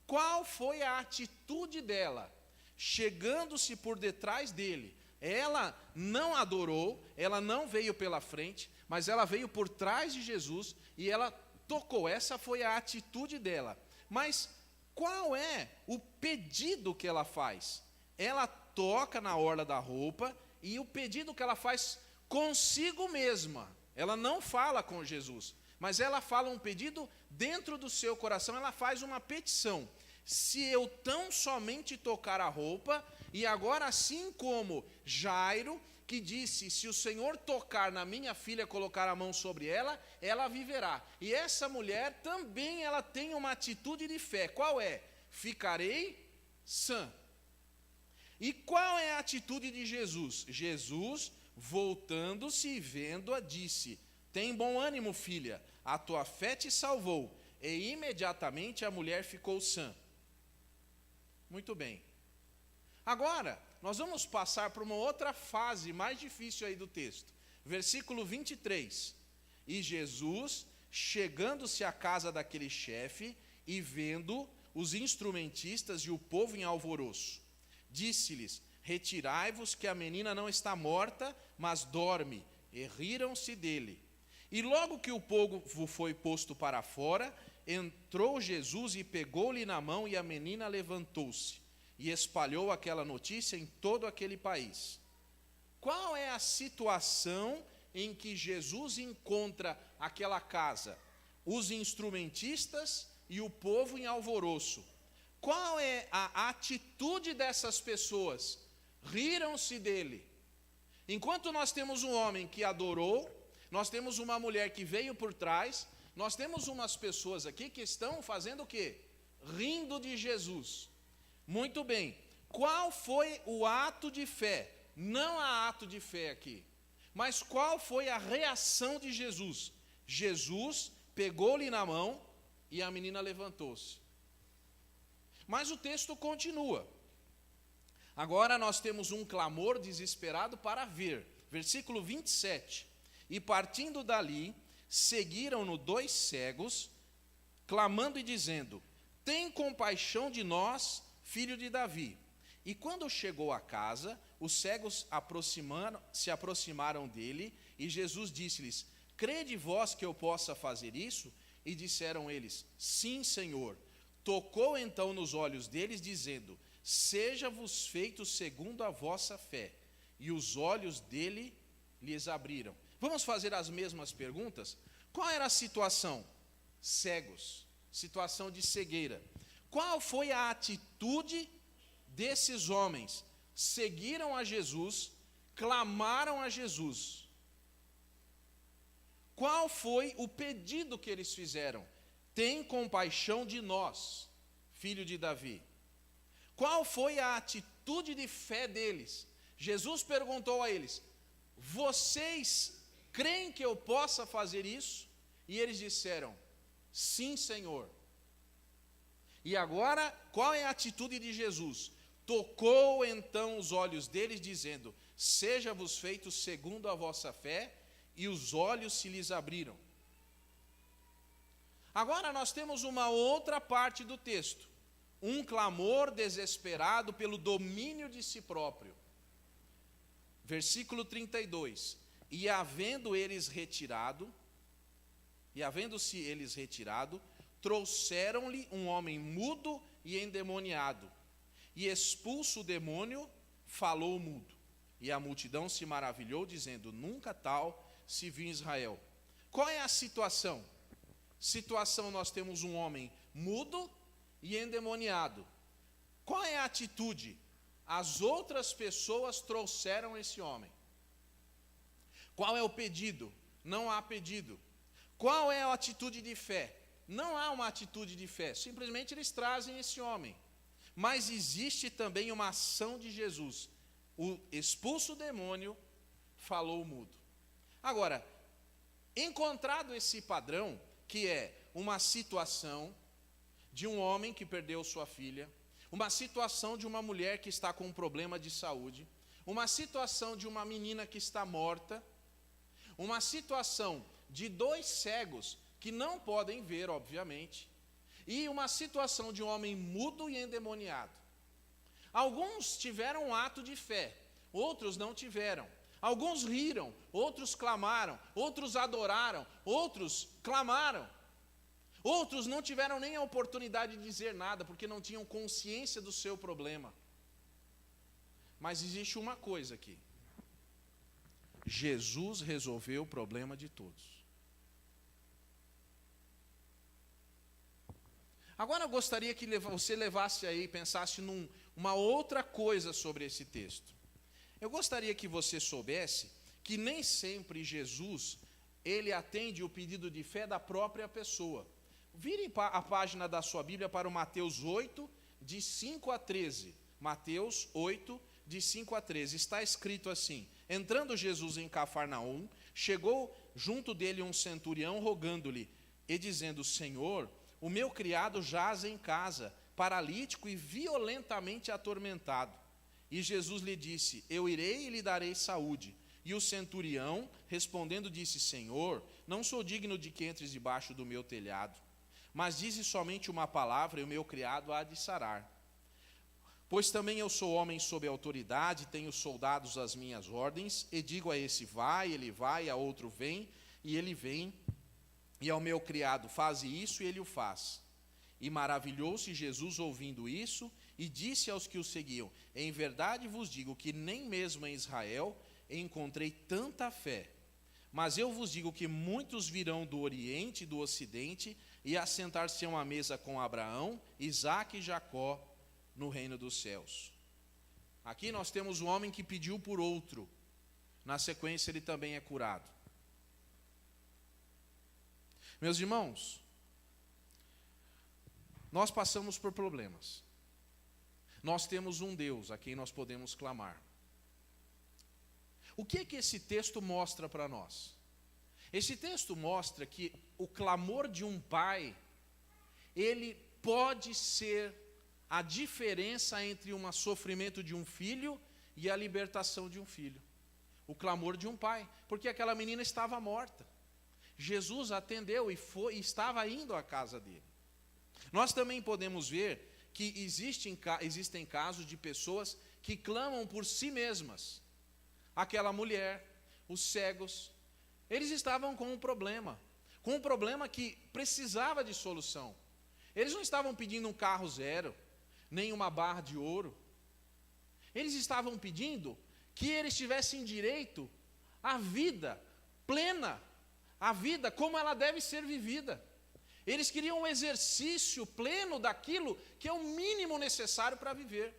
Qual foi a atitude dela? Chegando-se por detrás dele, ela não adorou, ela não veio pela frente, mas ela veio por trás de Jesus e ela tocou. Essa foi a atitude dela. Mas qual é o pedido que ela faz? Ela toca na orla da roupa e o pedido que ela faz consigo mesma. Ela não fala com Jesus, mas ela fala um pedido dentro do seu coração, ela faz uma petição. Se eu tão somente tocar a roupa, e agora assim como Jairo, que disse, se o Senhor tocar na minha filha, colocar a mão sobre ela, ela viverá. E essa mulher também ela tem uma atitude de fé. Qual é? Ficarei sã. E qual é a atitude de Jesus? Jesus, voltando-se e vendo-a, disse: tem bom ânimo, filha, a tua fé te salvou. E imediatamente a mulher ficou sã. Muito bem. Agora, nós vamos passar para uma outra fase mais difícil aí do texto. Versículo 23. E Jesus, chegando-se à casa daquele chefe, e vendo os instrumentistas e o povo em alvoroço, disse-lhes: retirai-vos, que a menina não está morta, mas dorme. E riram-se dele. E logo que o povo foi posto para fora, entrou Jesus e pegou-lhe na mão, e a menina levantou-se. E espalhou aquela notícia em todo aquele país. Qual é a situação em que Jesus encontra aquela casa? Os instrumentistas e o povo em alvoroço. Qual é a atitude dessas pessoas? Riram-se dele. Enquanto nós temos um homem que adorou, nós temos uma mulher que veio por trás, nós temos umas pessoas aqui que estão fazendo o quê? Rindo de Jesus. Muito bem. Qual foi o ato de fé? Não há ato de fé aqui. Mas qual foi a reação de Jesus? Jesus pegou-lhe na mão e a menina levantou-se. Mas o texto continua. Agora nós temos um clamor desesperado para ver. Versículo 27. E partindo dali, seguiram-no 2 cegos, clamando e dizendo: tem compaixão de nós, filho de Davi. E quando chegou à casa, os cegos se aproximaram dele, e Jesus disse-lhes: crede vós que eu possa fazer isso? E disseram eles: sim, Senhor. Tocou então nos olhos deles, dizendo: seja-vos feito segundo a vossa fé. E os olhos dele lhes abriram. Vamos fazer as mesmas perguntas? Qual era a situação? Cegos, situação de cegueira. Qual foi a atitude desses homens? Seguiram a Jesus, clamaram a Jesus. Qual foi o pedido que eles fizeram? Tem compaixão de nós, filho de Davi. Qual foi a atitude de fé deles? Jesus perguntou a eles: vocês creem que eu possa fazer isso? E eles disseram: sim, Senhor. E agora, qual é a atitude de Jesus? Tocou então os olhos deles, dizendo: seja-vos feito segundo a vossa fé, e os olhos se lhes abriram. Agora nós temos uma outra parte do texto, um clamor desesperado pelo domínio de si próprio. Versículo 32. E havendo-se eles retirado, trouxeram-lhe um homem mudo e endemoniado. E expulso o demônio, falou mudo. E a multidão se maravilhou, dizendo: nunca tal se viu em Israel. qual é a situação? Situação, nós temos um homem mudo e endemoniado. Qual é a atitude? As outras pessoas trouxeram esse homem. Qual é o pedido? Não há pedido. Qual é a atitude de fé? Não há uma atitude de fé, simplesmente eles trazem esse homem. Mas existe também uma ação de Jesus. O expulso demônio falou mudo. Agora, encontrado esse padrão, que é uma situação de um homem que perdeu sua filha, uma situação de uma mulher que está com um problema de saúde, uma situação de uma menina que está morta, uma situação de 2 cegos que não podem ver, obviamente, e uma situação de um homem mudo e endemoniado. Alguns tiveram um ato de fé, outros não tiveram. Alguns riram, outros clamaram, outros adoraram, outros clamaram. Outros não tiveram nem a oportunidade de dizer nada, porque não tinham consciência do seu problema. Mas existe uma coisa aqui. Jesus resolveu o problema de todos. Agora eu gostaria que você levasse aí, pensasse numa outra coisa sobre esse texto. Eu gostaria que você soubesse que nem sempre Jesus, ele atende o pedido de fé da própria pessoa. Vire a página da sua Bíblia para o Mateus 8, de 5 a 13. Mateus 8, de 5 a 13. Está escrito assim: entrando Jesus em Cafarnaum, chegou junto dele um centurião, rogando-lhe e dizendo: Senhor, o meu criado jaz em casa, paralítico e violentamente atormentado. E Jesus lhe disse: eu irei e lhe darei saúde. E o centurião, respondendo, disse: Senhor, não sou digno de que entres debaixo do meu telhado, mas dize somente uma palavra e o meu criado há de sarar. Pois também eu sou homem sob autoridade, tenho soldados às minhas ordens, e digo a esse: vai, ele vai, a outro vem, e ele vem, e ao meu criado: faze isso, e ele o faz. E maravilhou-se Jesus ouvindo isso, e disse aos que o seguiam: em verdade vos digo que nem mesmo em Israel encontrei tanta fé. Mas eu vos digo que muitos virão do Oriente e do Ocidente, e assentar-se-ão à mesa com Abraão, Isaque e Jacó, no reino dos céus. Aqui nós temos um homem que pediu por outro. Na sequência ele também é curado. Meus irmãos, nós passamos por problemas. Nós temos um Deus a quem nós podemos clamar. O que é que esse texto mostra para nós? Esse texto mostra que o clamor de um pai, ele pode ser a diferença entre um sofrimento de um filho e a libertação de um filho. O clamor de um pai, porque aquela menina estava morta. Jesus atendeu e estava indo à casa dele. Nós também podemos ver que existem casos de pessoas que clamam por si mesmas. Aquela mulher, os cegos, eles estavam com um problema que precisava de solução. Eles não estavam pedindo um carro zero, nem uma barra de ouro. Eles estavam pedindo que eles tivessem direito à vida plena, a vida como ela deve ser vivida. Eles queriam um exercício pleno daquilo que é o mínimo necessário para viver.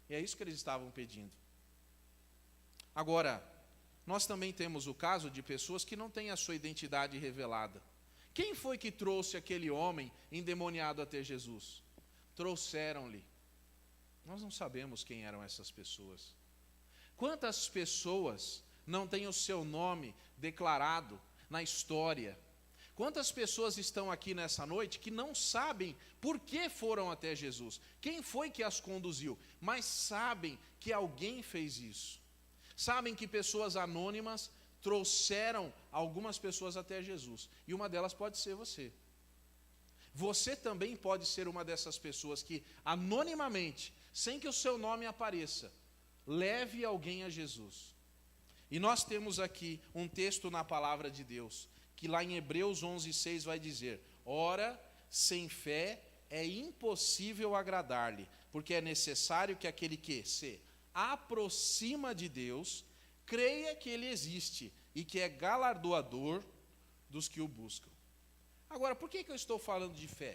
E é isso que eles estavam pedindo. Agora, nós também temos o caso de pessoas que não têm a sua identidade revelada. Quem foi que trouxe aquele homem endemoniado até Jesus? Trouxeram-lhe. Nós não sabemos quem eram essas pessoas. Quantas pessoas não têm o seu nome declarado na história? Quantas pessoas estão aqui nessa noite que não sabem por que foram até Jesus? Quem foi que as conduziu? Mas sabem que alguém fez isso. Sabem que pessoas anônimas trouxeram algumas pessoas até Jesus. E uma delas pode ser você. Você também pode ser uma dessas pessoas que anonimamente, sem que o seu nome apareça, leve alguém a Jesus. E nós temos aqui um texto na palavra de Deus, que lá em Hebreus 11:6 vai dizer: ora, sem fé é impossível agradar-lhe, porque é necessário que aquele que se aproxima de Deus creia que ele existe e que é galardoador dos que o buscam. Agora, por que eu estou falando de fé?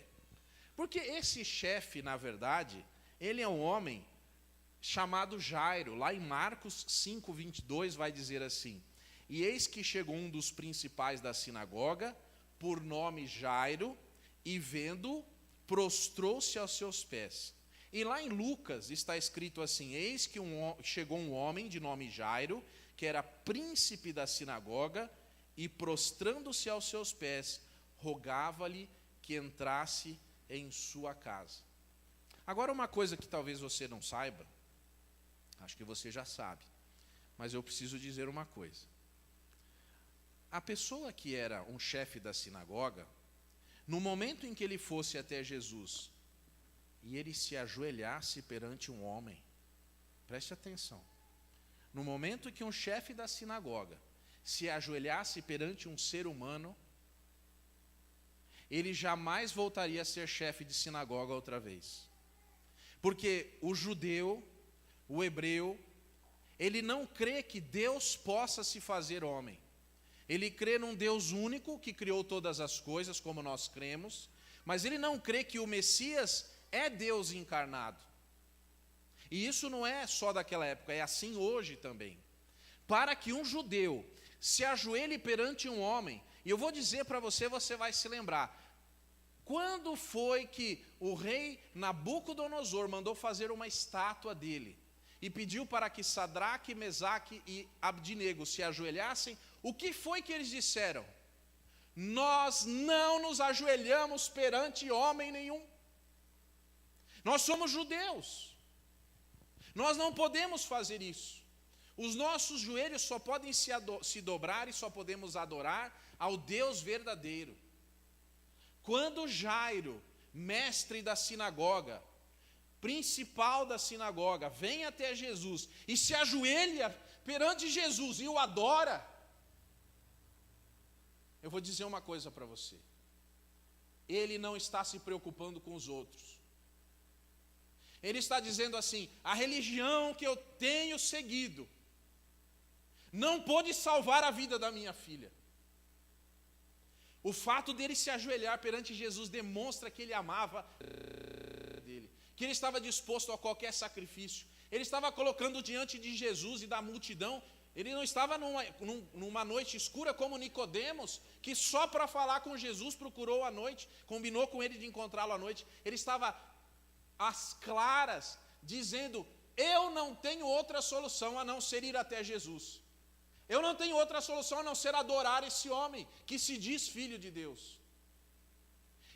Porque esse chefe, na verdade, ele é um homem chamado Jairo. Lá em Marcos 5:22 vai dizer assim: e eis que chegou um dos principais da sinagoga, por nome Jairo, e vendo, prostrou-se aos seus pés. E lá em Lucas está escrito assim: eis que chegou um homem de nome Jairo, que era príncipe da sinagoga, e prostrando-se aos seus pés, rogava-lhe que entrasse em sua casa. Agora, uma coisa que talvez você não saiba, acho que você já sabe, mas eu preciso dizer uma coisa. A pessoa que era um chefe da sinagoga, no momento em que ele fosse até Jesus e ele se ajoelhasse perante um homem, preste atenção, no momento em que um chefe da sinagoga se ajoelhasse perante um ser humano, ele jamais voltaria a ser chefe de sinagoga outra vez. Porque o judeu, o hebreu, ele não crê que Deus possa se fazer homem. Ele crê num Deus único que criou todas as coisas, como nós cremos, mas ele não crê que o Messias é Deus encarnado. E isso não é só daquela época, é assim hoje também. Para que um judeu se ajoelhe perante um homem, e eu vou dizer para você, você vai se lembrar, quando foi que o rei Nabucodonosor mandou fazer uma estátua dele, e pediu para que Sadraque, Mesaque e Abdinego se ajoelhassem, o que foi que eles disseram? Nós não nos ajoelhamos perante homem nenhum. Nós somos judeus. Nós não podemos fazer isso. Os nossos joelhos só podem se dobrar e só podemos adorar ao Deus verdadeiro. Quando Jairo, mestre da sinagoga, principal da sinagoga, vem até Jesus e se ajoelha perante Jesus e o adora, eu vou dizer uma coisa para você: ele não está se preocupando com os outros. Ele está dizendo assim: a religião que eu tenho seguido não pôde salvar a vida da minha filha. O fato dele se ajoelhar perante Jesus demonstra que ele amava dele, que ele estava disposto a qualquer sacrifício. Ele estava colocando diante de Jesus e da multidão. Ele não estava numa noite escura como Nicodemos, que só para falar com Jesus procurou à noite, combinou com ele de encontrá-lo à noite. Ele estava às claras, dizendo: eu não tenho outra solução a não ser ir até Jesus. Eu não tenho outra solução a não ser adorar esse homem que se diz filho de Deus.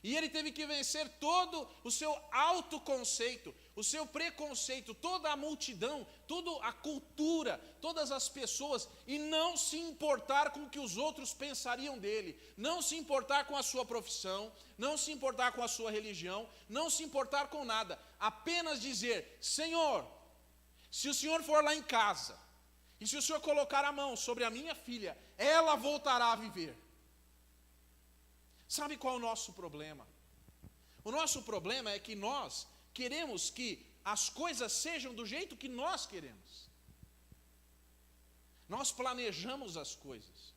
E ele teve que vencer todo o seu autoconceito, o seu preconceito, toda a multidão, toda a cultura, todas as pessoas, e não se importar com o que os outros pensariam dele, não se importar com a sua profissão, não se importar com a sua religião, não se importar com nada, apenas dizer: Senhor, se o Senhor for lá em casa, e se o Senhor colocar a mão sobre a minha filha, ela voltará a viver. Sabe qual é o nosso problema? O nosso problema é que nós queremos que as coisas sejam do jeito que nós queremos. Nós planejamos as coisas.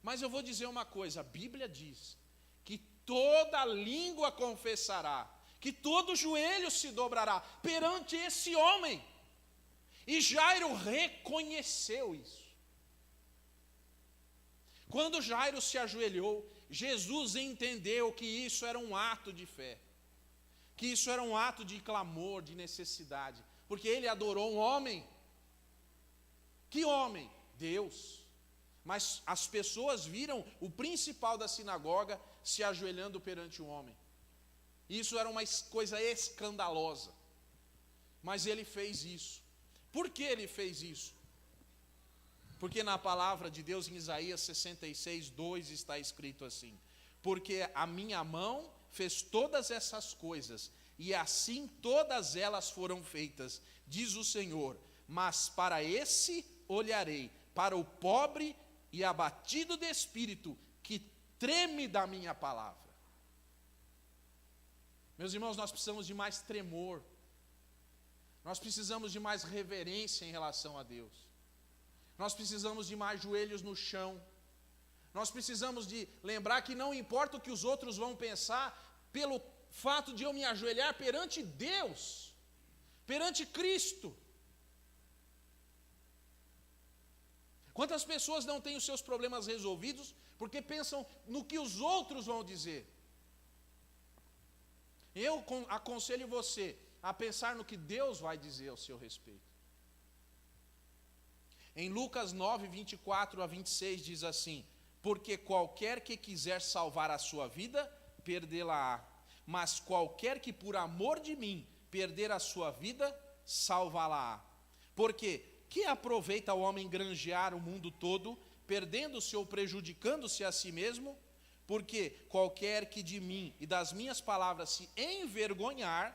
Mas eu vou dizer uma coisa: a Bíblia diz que toda língua confessará, que todo joelho se dobrará perante esse homem. E Jairo reconheceu isso. Quando Jairo se ajoelhou, Jesus entendeu que isso era um ato de fé, que isso era um ato de clamor, de necessidade, porque ele adorou um homem. Que homem? Deus. Mas as pessoas viram o principal da sinagoga se ajoelhando perante um homem. Isso era uma coisa escandalosa. Mas ele fez isso. Por que ele fez isso? Porque na palavra de Deus, em Isaías 66:2, está escrito assim: porque a minha mão fez todas essas coisas, e assim todas elas foram feitas, diz o Senhor, mas para esse olharei, para o pobre e abatido de espírito, que treme da minha palavra. Meus irmãos, nós precisamos de mais tremor, nós precisamos de mais reverência em relação a Deus. Nós precisamos de mais joelhos no chão. Nós precisamos de lembrar que não importa o que os outros vão pensar, pelo fato de eu me ajoelhar perante Deus, perante Cristo. Quantas pessoas não têm os seus problemas resolvidos porque pensam no que os outros vão dizer? Eu aconselho você a pensar no que Deus vai dizer ao seu respeito. Em Lucas 9, 24 a 26 diz assim: porque qualquer que quiser salvar a sua vida, perdê-la-á. Mas qualquer que por amor de mim perder a sua vida, salvá-la-á. Porque que aproveita o homem granjear o mundo todo, perdendo-se ou prejudicando-se a si mesmo? Porque qualquer que de mim e das minhas palavras se envergonhar,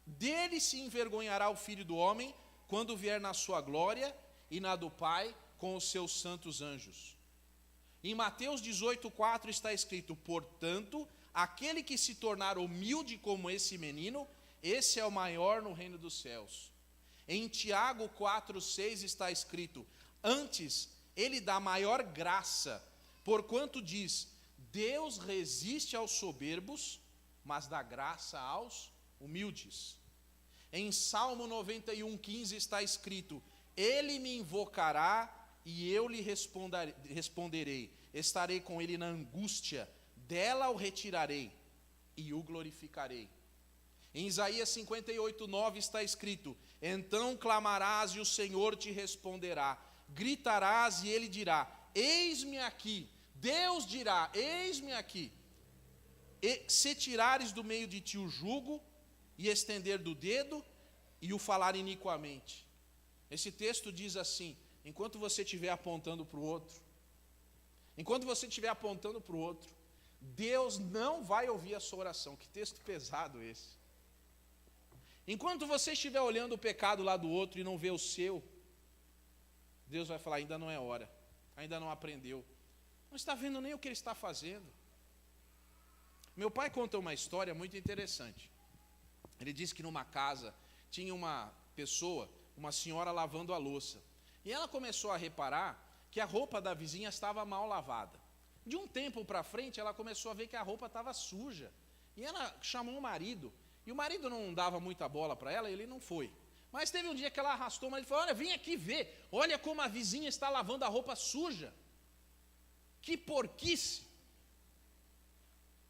dele se envergonhará o Filho do Homem, quando vier na sua glória e na do Pai com os seus santos anjos. Em Mateus 18:4 está escrito: portanto, aquele que se tornar humilde como esse menino, esse é o maior no reino dos céus. Em Tiago 4:6 está escrito: antes, ele dá maior graça, porquanto diz: Deus resiste aos soberbos, mas dá graça aos humildes. Em Salmo 91:15 está escrito: ele me invocará e eu lhe responderei. Estarei com ele na angústia, dela o retirarei e o glorificarei. Em Isaías 58:9 está escrito: então clamarás e o Senhor te responderá, gritarás e ele dirá: eis-me aqui. Deus dirá: eis-me aqui. E se tirares do meio de ti o jugo, e estender do dedo, e o falar iniquamente. Esse texto diz assim: enquanto você estiver apontando para o outro, Deus não vai ouvir a sua oração. Que texto pesado esse. Enquanto você estiver olhando o pecado lá do outro e não vê o seu, Deus vai falar: ainda não é hora, ainda não aprendeu, não está vendo nem o que ele está fazendo. Meu pai conta uma história muito interessante. Ele disse que numa casa tinha uma pessoa, uma senhora lavando a louça, e ela começou a reparar que a roupa da vizinha estava mal lavada. De um tempo para frente ela começou a ver que a roupa estava suja, e ela chamou o marido, e o marido não dava muita bola para ela, ele não foi. Mas teve um dia que ela arrastou o marido e falou: olha, vem aqui ver, olha como a vizinha está lavando a roupa suja, que porquice.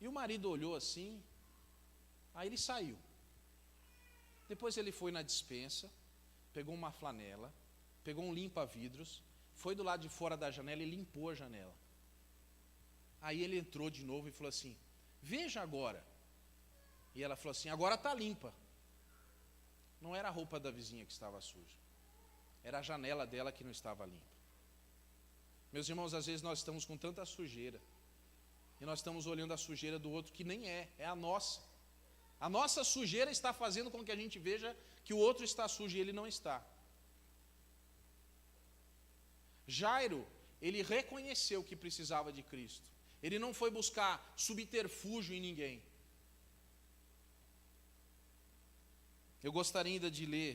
E o marido olhou assim, aí ele saiu. Depois ele foi na despensa, pegou uma flanela, pegou um limpa-vidros, foi do lado de fora da janela e limpou a janela. Aí ele entrou de novo e falou assim: veja agora. E ela falou assim: agora está limpa. Não era a roupa da vizinha que estava suja, era a janela dela que não estava limpa. Meus irmãos, às vezes nós estamos com tanta sujeira, e nós estamos olhando a sujeira do outro que nem é a nossa. A nossa sujeira está fazendo com que a gente veja que o outro está sujo e ele não está. Jairo, ele reconheceu que precisava de Cristo. Ele não foi buscar subterfúgio em ninguém. Eu gostaria ainda de ler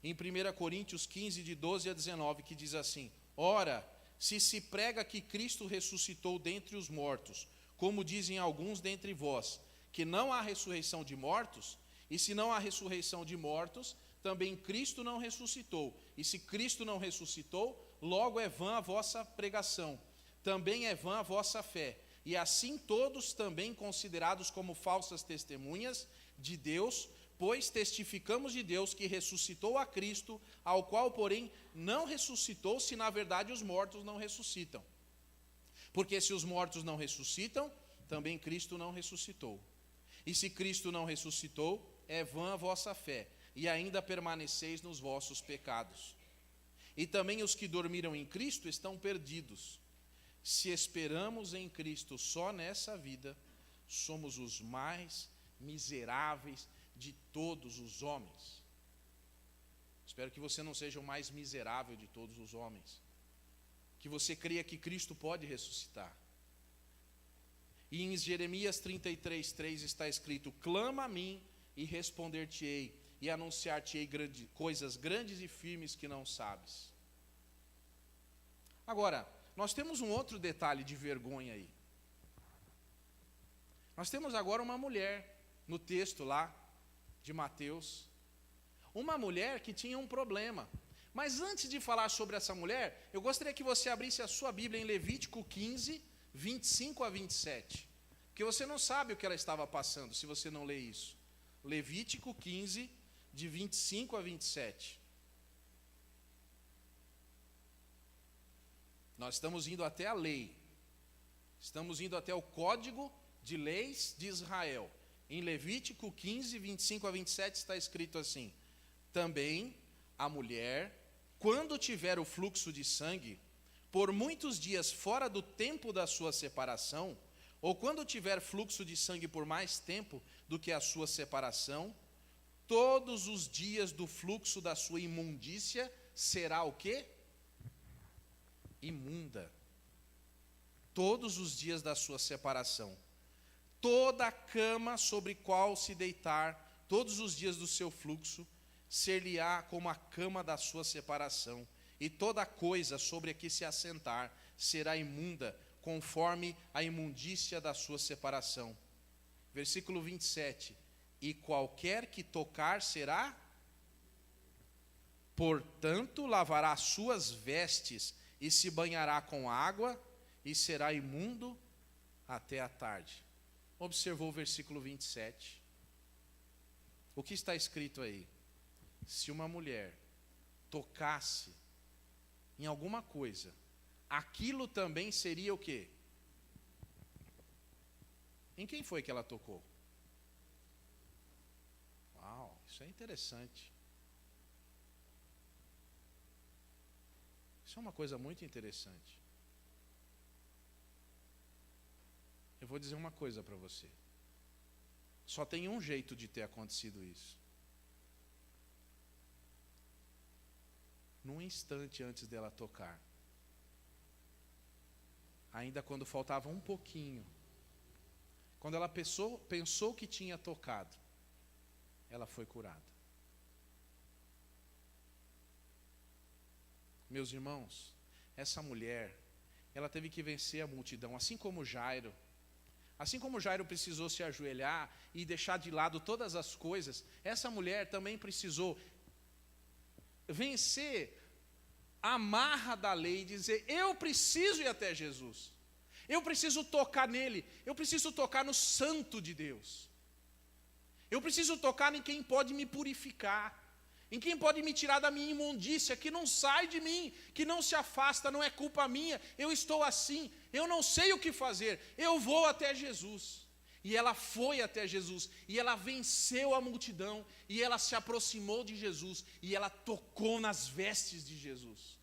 em 1 Coríntios 15, de 12 a 19, que diz assim: ora, se prega que Cristo ressuscitou dentre os mortos, como dizem alguns dentre vós, que não há ressurreição de mortos, e se não há ressurreição de mortos, também Cristo não ressuscitou. E se Cristo não ressuscitou, logo é vã a vossa pregação, também é vã a vossa fé. E assim todos também considerados como falsas testemunhas de Deus, pois testificamos de Deus que ressuscitou a Cristo, ao qual, porém, não ressuscitou, se na verdade os mortos não ressuscitam. Porque se os mortos não ressuscitam, também Cristo não ressuscitou. E se Cristo não ressuscitou, é vã a vossa fé, e ainda permaneceis nos vossos pecados. E também os que dormiram em Cristo estão perdidos. Se esperamos em Cristo só nessa vida, somos os mais miseráveis de todos os homens. Espero que você não seja o mais miserável de todos os homens. Que você creia que Cristo pode ressuscitar. E em Jeremias 33:3 está escrito: clama a mim e responder-te-ei, e anunciar-te-ei coisas grandes e firmes que não sabes. Agora, nós temos um outro detalhe de vergonha aí. Nós temos agora uma mulher, no texto lá de Mateus, uma mulher que tinha um problema. Mas antes de falar sobre essa mulher, eu gostaria que você abrisse a sua Bíblia em Levítico 15, 25 a 27. Porque você não sabe o que ela estava passando, se você não lê isso. Levítico 15, de 25 a 27. Nós estamos indo até a lei. Estamos indo até o código de leis de Israel. Em Levítico 15, 25 a 27 está escrito assim: também a mulher, quando tiver o fluxo de sangue, por muitos dias fora do tempo da sua separação, ou quando tiver fluxo de sangue por mais tempo do que a sua separação, todos os dias do fluxo da sua imundícia será o quê? Imunda. Todos os dias da sua separação. Toda a cama sobre qual se deitar, todos os dias do seu fluxo, ser-lhe-á como a cama da sua separação, e toda coisa sobre a que se assentar será imunda, conforme a imundícia da sua separação. Versículo 27. E qualquer que tocar será, portanto, lavará as suas vestes, e se banhará com água, e será imundo até a tarde. Observou o versículo 27. O que está escrito aí? Se uma mulher tocasse em alguma coisa, aquilo também seria o quê? Em quem foi que ela tocou? Uau, isso é interessante. Isso é uma coisa muito interessante. Eu vou dizer uma coisa para você. Só tem um jeito de ter acontecido isso. Num instante antes dela tocar, ainda quando faltava um pouquinho, quando ela pensou que tinha tocado, ela foi curada. Meus irmãos, essa mulher, ela teve que vencer a multidão, assim como Jairo. Assim como Jairo precisou se ajoelhar e deixar de lado todas as coisas, essa mulher também precisou vencer a marra da lei e dizer: eu preciso ir até Jesus, eu preciso tocar nele, eu preciso tocar no santo de Deus, eu preciso tocar em quem pode me purificar, em quem pode me tirar da minha imundícia, que não sai de mim, que não se afasta, não é culpa minha, eu estou assim, eu não sei o que fazer, eu vou até Jesus. E ela foi até Jesus, e ela venceu a multidão, e ela se aproximou de Jesus, e ela tocou nas vestes de Jesus.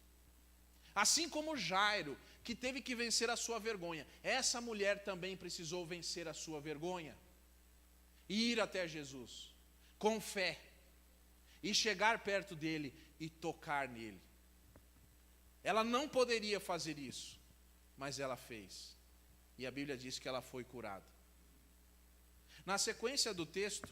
Assim como Jairo, que teve que vencer a sua vergonha, essa mulher também precisou vencer a sua vergonha, e ir até Jesus, com fé, e chegar perto dele, e tocar nele. Ela não poderia fazer isso, mas ela fez, e a Bíblia diz que ela foi curada. Na sequência do texto,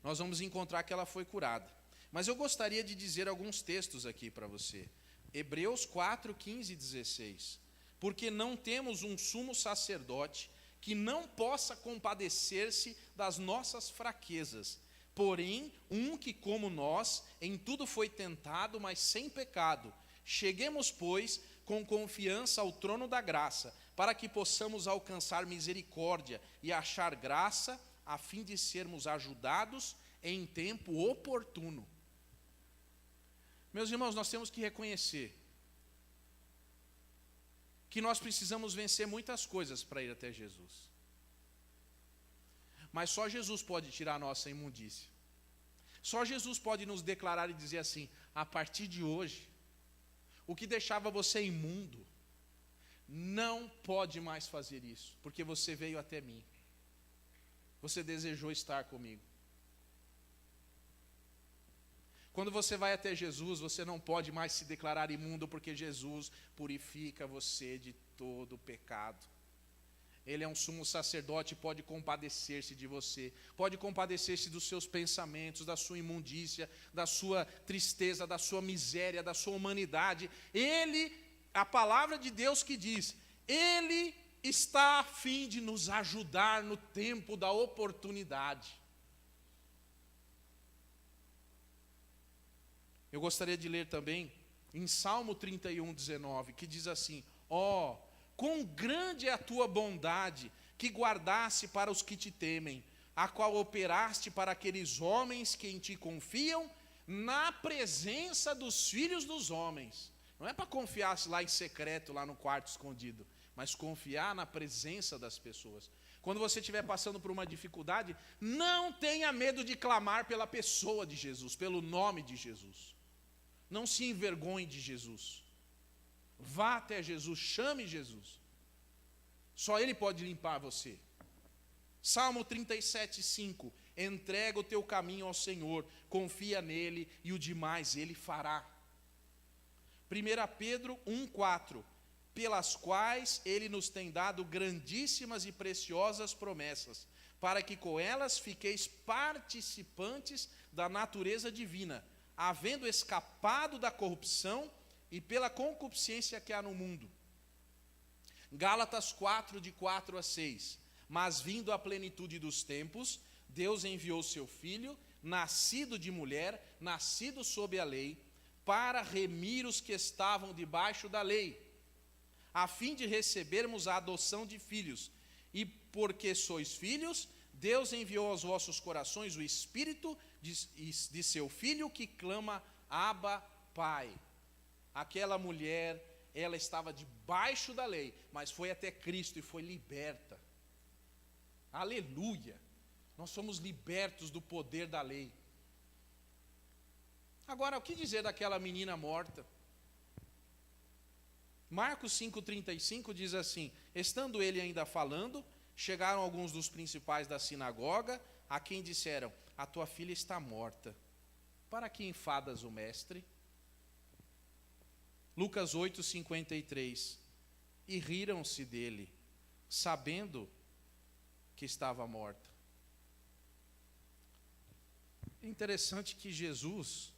nós vamos encontrar que ela foi curada. Mas eu gostaria de dizer alguns textos aqui para você. Hebreus 4, 15 e 16. Porque não temos um sumo sacerdote que não possa compadecer-se das nossas fraquezas, porém um que, como nós, em tudo foi tentado, mas sem pecado. Cheguemos, pois, com confiança ao trono da graça, para que possamos alcançar misericórdia e achar graça, a fim de sermos ajudados em tempo oportuno. Meus irmãos, nós temos que reconhecer que nós precisamos vencer muitas coisas para ir até Jesus. Mas só Jesus pode tirar a nossa imundícia. Só Jesus pode nos declarar e dizer assim: a partir de hoje, o que deixava você imundo, não pode mais fazer isso, porque você veio até mim. Você desejou estar comigo. Quando você vai até Jesus, você não pode mais se declarar imundo, porque Jesus purifica você de todo pecado. Ele é um sumo sacerdote, pode compadecer-se de você, pode compadecer-se dos seus pensamentos, da sua imundícia, da sua tristeza, da sua miséria, da sua humanidade. Ele a palavra de Deus que diz, Ele está a fim de nos ajudar no tempo da oportunidade. Eu gostaria de ler também em Salmo 31, 19, que diz assim, ó, quão grande é a tua bondade, que guardaste para os que te temem, a qual operaste para aqueles homens que em ti confiam, na presença dos filhos dos homens. Não é para confiar lá em secreto, lá no quarto escondido, mas confiar na presença das pessoas. Quando você estiver passando por uma dificuldade, não tenha medo de clamar pela pessoa de Jesus, pelo nome de Jesus. Não se envergonhe de Jesus. Vá até Jesus, chame Jesus. Só Ele pode limpar você. Salmo 37, 5. Entrega o teu caminho ao Senhor, confia nele e o demais Ele fará. 1 Pedro 1, 4. Pelas quais Ele nos tem dado grandíssimas e preciosas promessas, para que com elas fiqueis participantes da natureza divina, havendo escapado da corrupção e pela concupiscência que há no mundo. Gálatas 4, de 4 a 6. Mas vindo a plenitude dos tempos, Deus enviou seu Filho, nascido de mulher, nascido sob a lei, para remir os que estavam debaixo da lei, a fim de recebermos a adoção de filhos. E porque sois filhos, Deus enviou aos vossos corações o Espírito de seu Filho, que clama, Abba, Pai. Aquela mulher, ela estava debaixo da lei, mas foi até Cristo e foi liberta. Aleluia! Nós somos libertos do poder da lei. Agora, o que dizer daquela menina morta? Marcos 5,35 diz assim, estando ele ainda falando, chegaram alguns dos principais da sinagoga, a quem disseram, a tua filha está morta, para que enfadas o mestre? Lucas 8,53, e riram-se dele, sabendo que estava morta. É interessante que Jesus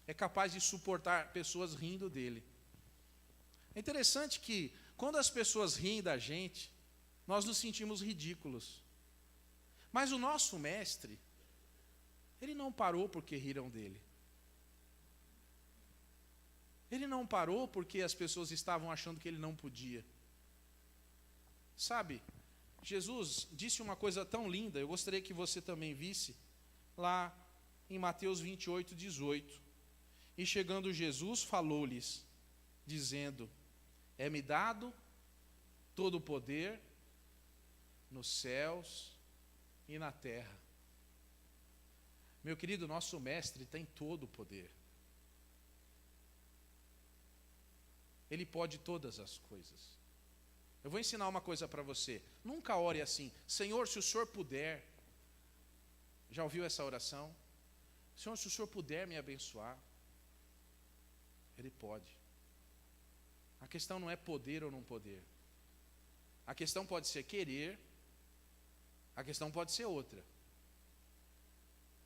é capaz de suportar pessoas rindo dele. É interessante que quando as pessoas riem da gente, nós nos sentimos ridículos. Mas o nosso mestre, ele não parou porque riram dele. Ele não parou porque as pessoas estavam achando que ele não podia. Sabe, Jesus disse uma coisa tão linda, eu gostaria que você também visse, lá em Mateus 28, 18. E chegando Jesus, falou-lhes, dizendo, é-me dado todo o poder nos céus e na terra. Meu querido, nosso mestre tem todo o poder. Ele pode todas as coisas. Eu vou ensinar uma coisa para você. Nunca ore assim, Senhor, se o Senhor puder. Já ouviu essa oração? Senhor, se o Senhor puder me abençoar. Ele pode. A questão não é poder ou não poder. A questão pode ser querer. A questão pode ser outra.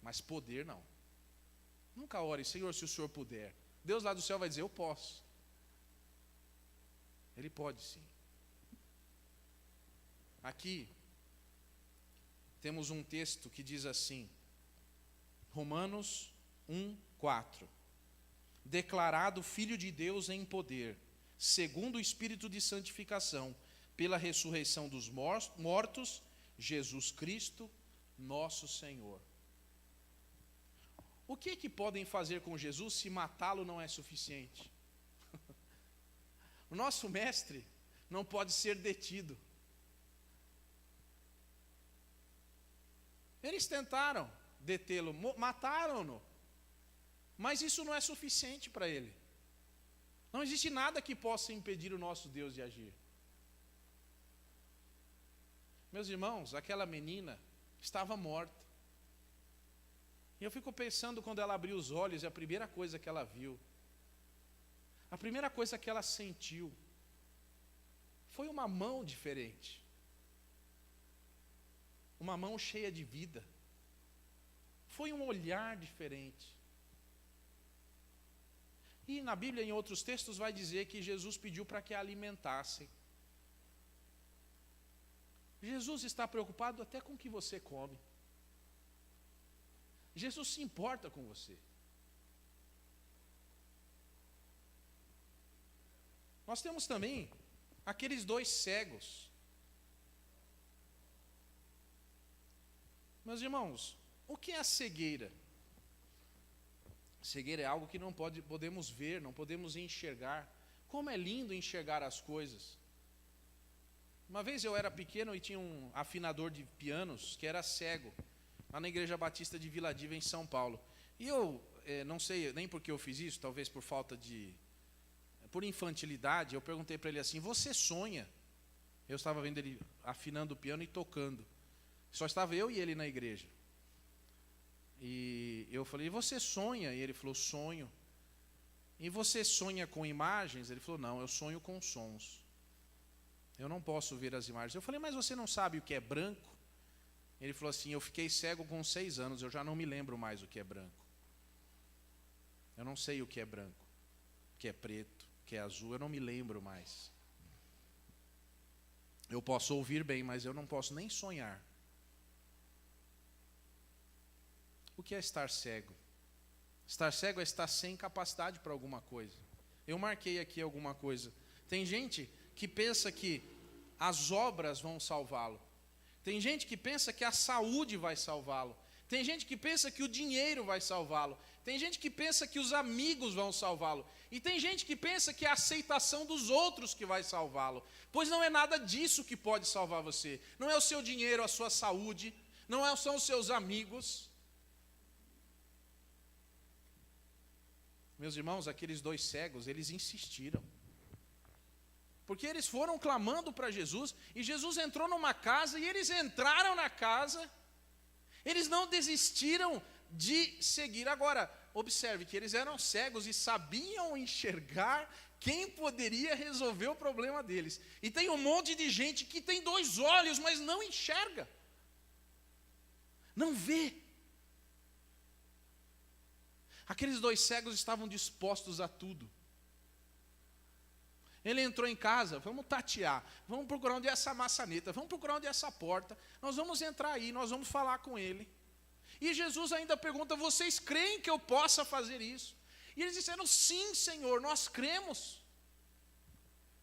Mas poder não. Nunca ore, Senhor, se o Senhor puder. Deus lá do céu vai dizer, eu posso. Ele pode sim. Aqui temos um texto que diz assim, Romanos 1, 4. Declarado Filho de Deus em poder, segundo o Espírito de santificação, pela ressurreição dos mortos, Jesus Cristo, nosso Senhor. O que podem fazer com Jesus se matá-lo não é suficiente? O nosso mestre não pode ser detido. Eles tentaram detê-lo, mataram-no. Mas isso não é suficiente para ele. Não existe nada que possa impedir o nosso Deus de agir. Meus irmãos, aquela menina estava morta. E eu fico pensando quando ela abriu os olhos, e a primeira coisa que ela viu, a primeira coisa que ela sentiu, foi uma mão diferente. Uma mão cheia de vida. Foi um olhar diferente. E na Bíblia, em outros textos, vai dizer que Jesus pediu para que a alimentassem. Jesus está preocupado até com o que você come. Jesus se importa com você. Nós temos também aqueles 2 cegos. Meus irmãos, o que é a cegueira? Cegueira é algo que não podemos ver, não podemos enxergar. Como é lindo enxergar as coisas. Uma vez eu era pequeno e tinha um afinador de pianos que era cego, lá na Igreja Batista de Vila Diva, em São Paulo. E eu, não sei nem por que eu fiz isso, talvez por infantilidade, eu perguntei para ele assim, você sonha? Eu estava vendo ele afinando o piano e tocando. Só estava eu e ele na igreja. E eu falei, você sonha? E ele falou, sonho. E você sonha com imagens? Ele falou, não, eu sonho com sons. Eu não posso ver as imagens. Eu falei, mas você não sabe o que é branco? Ele falou assim, eu fiquei cego com 6 anos, eu já não me lembro mais o que é branco. Eu não sei o que é branco, o que é preto, o que é azul, eu não me lembro mais. Eu posso ouvir bem, mas eu não posso nem sonhar. O que é estar cego? Estar cego é estar sem capacidade para alguma coisa. Eu marquei aqui alguma coisa. Tem gente que pensa que as obras vão salvá-lo. Tem gente que pensa que a saúde vai salvá-lo. Tem gente que pensa que o dinheiro vai salvá-lo. Tem gente que pensa que os amigos vão salvá-lo. E tem gente que pensa que é a aceitação dos outros que vai salvá-lo. Pois não é nada disso que pode salvar você. Não é o seu dinheiro, a sua saúde. Não são os seus amigos. Meus irmãos, aqueles 2 cegos, eles insistiram. Porque eles foram clamando para Jesus, e Jesus entrou numa casa, e eles entraram na casa, eles não desistiram de seguir. Agora, observe que eles eram cegos e sabiam enxergar quem poderia resolver o problema deles. E tem um monte de gente que tem 2 olhos, mas não enxerga, não vê. Aqueles 2 cegos estavam dispostos a tudo. Ele entrou em casa, vamos tatear, vamos procurar onde é essa maçaneta, vamos procurar onde é essa porta, nós vamos entrar aí, nós vamos falar com ele. E Jesus ainda pergunta, vocês creem que eu possa fazer isso? E eles disseram, sim, Senhor, nós cremos.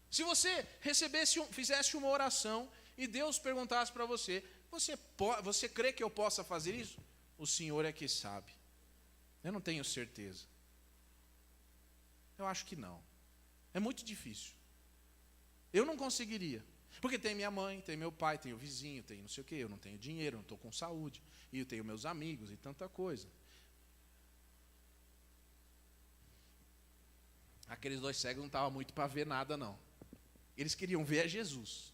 Se você fizesse uma oração e Deus perguntasse para você, você crê que eu possa fazer isso? O Senhor é que sabe. Eu não tenho certeza. Eu acho que não. É muito difícil. Eu não conseguiria. Porque tem minha mãe, tem meu pai, tem o vizinho, tem não sei o quê. Eu não tenho dinheiro, não estou com saúde. E eu tenho meus amigos e tanta coisa. Aqueles 2 cegos não estavam muito para ver nada, não. Eles queriam ver a Jesus.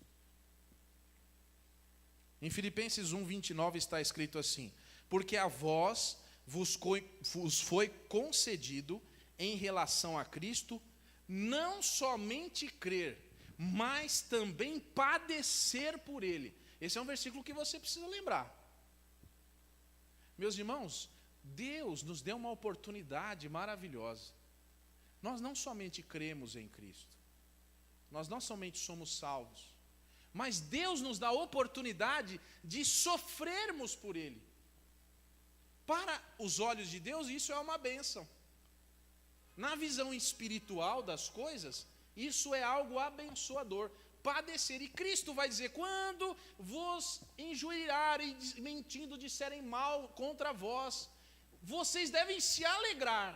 Em Filipenses 1:29 está escrito assim, porque a vós vos foi concedido em relação a Cristo não somente crer, mas também padecer por Ele. Esse é um versículo que você precisa lembrar. Meus irmãos, Deus nos deu uma oportunidade maravilhosa. Nós não somente cremos em Cristo, nós não somente somos salvos, mas Deus nos dá a oportunidade de sofrermos por Ele. Para os olhos de Deus, isso é uma bênção. Na visão espiritual das coisas, isso é algo abençoador. Padecer. E Cristo vai dizer, quando vos injuriarem, mentindo, disserem mal contra vós, vocês devem se alegrar.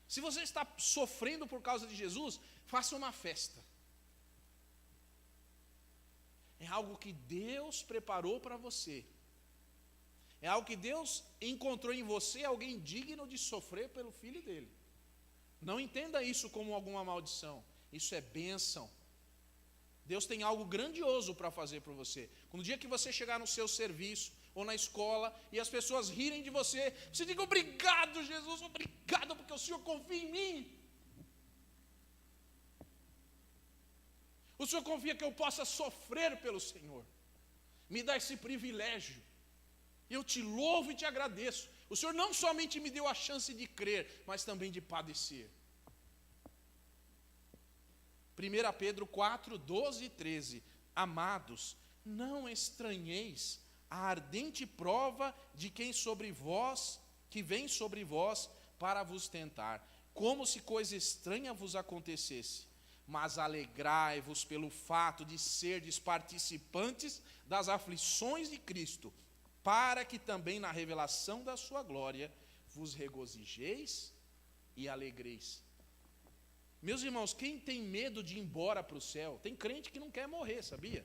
Se você está sofrendo por causa de Jesus, faça uma festa. É algo que Deus preparou para você. É algo que Deus encontrou em você, alguém digno de sofrer pelo Filho dele. Não entenda isso como alguma maldição. Isso é bênção. Deus tem algo grandioso para fazer por você. No dia que você chegar no seu serviço ou na escola e as pessoas rirem de você, você diga, obrigado, Jesus, obrigado, porque o Senhor confia em mim. O Senhor confia que eu possa sofrer pelo Senhor. Me dá esse privilégio. Eu te louvo e te agradeço. O Senhor não somente me deu a chance de crer, mas também de padecer. 1 Pedro 4, 12 e 13. Amados, não estranheis a ardente prova de que vem sobre vós para vos tentar, como se coisa estranha vos acontecesse, mas alegrai-vos pelo fato de serdes participantes das aflições de Cristo, para que também na revelação da sua glória vos regozijeis e alegreis. Meus irmãos, quem tem medo de ir embora para o céu? Tem crente que não quer morrer, sabia?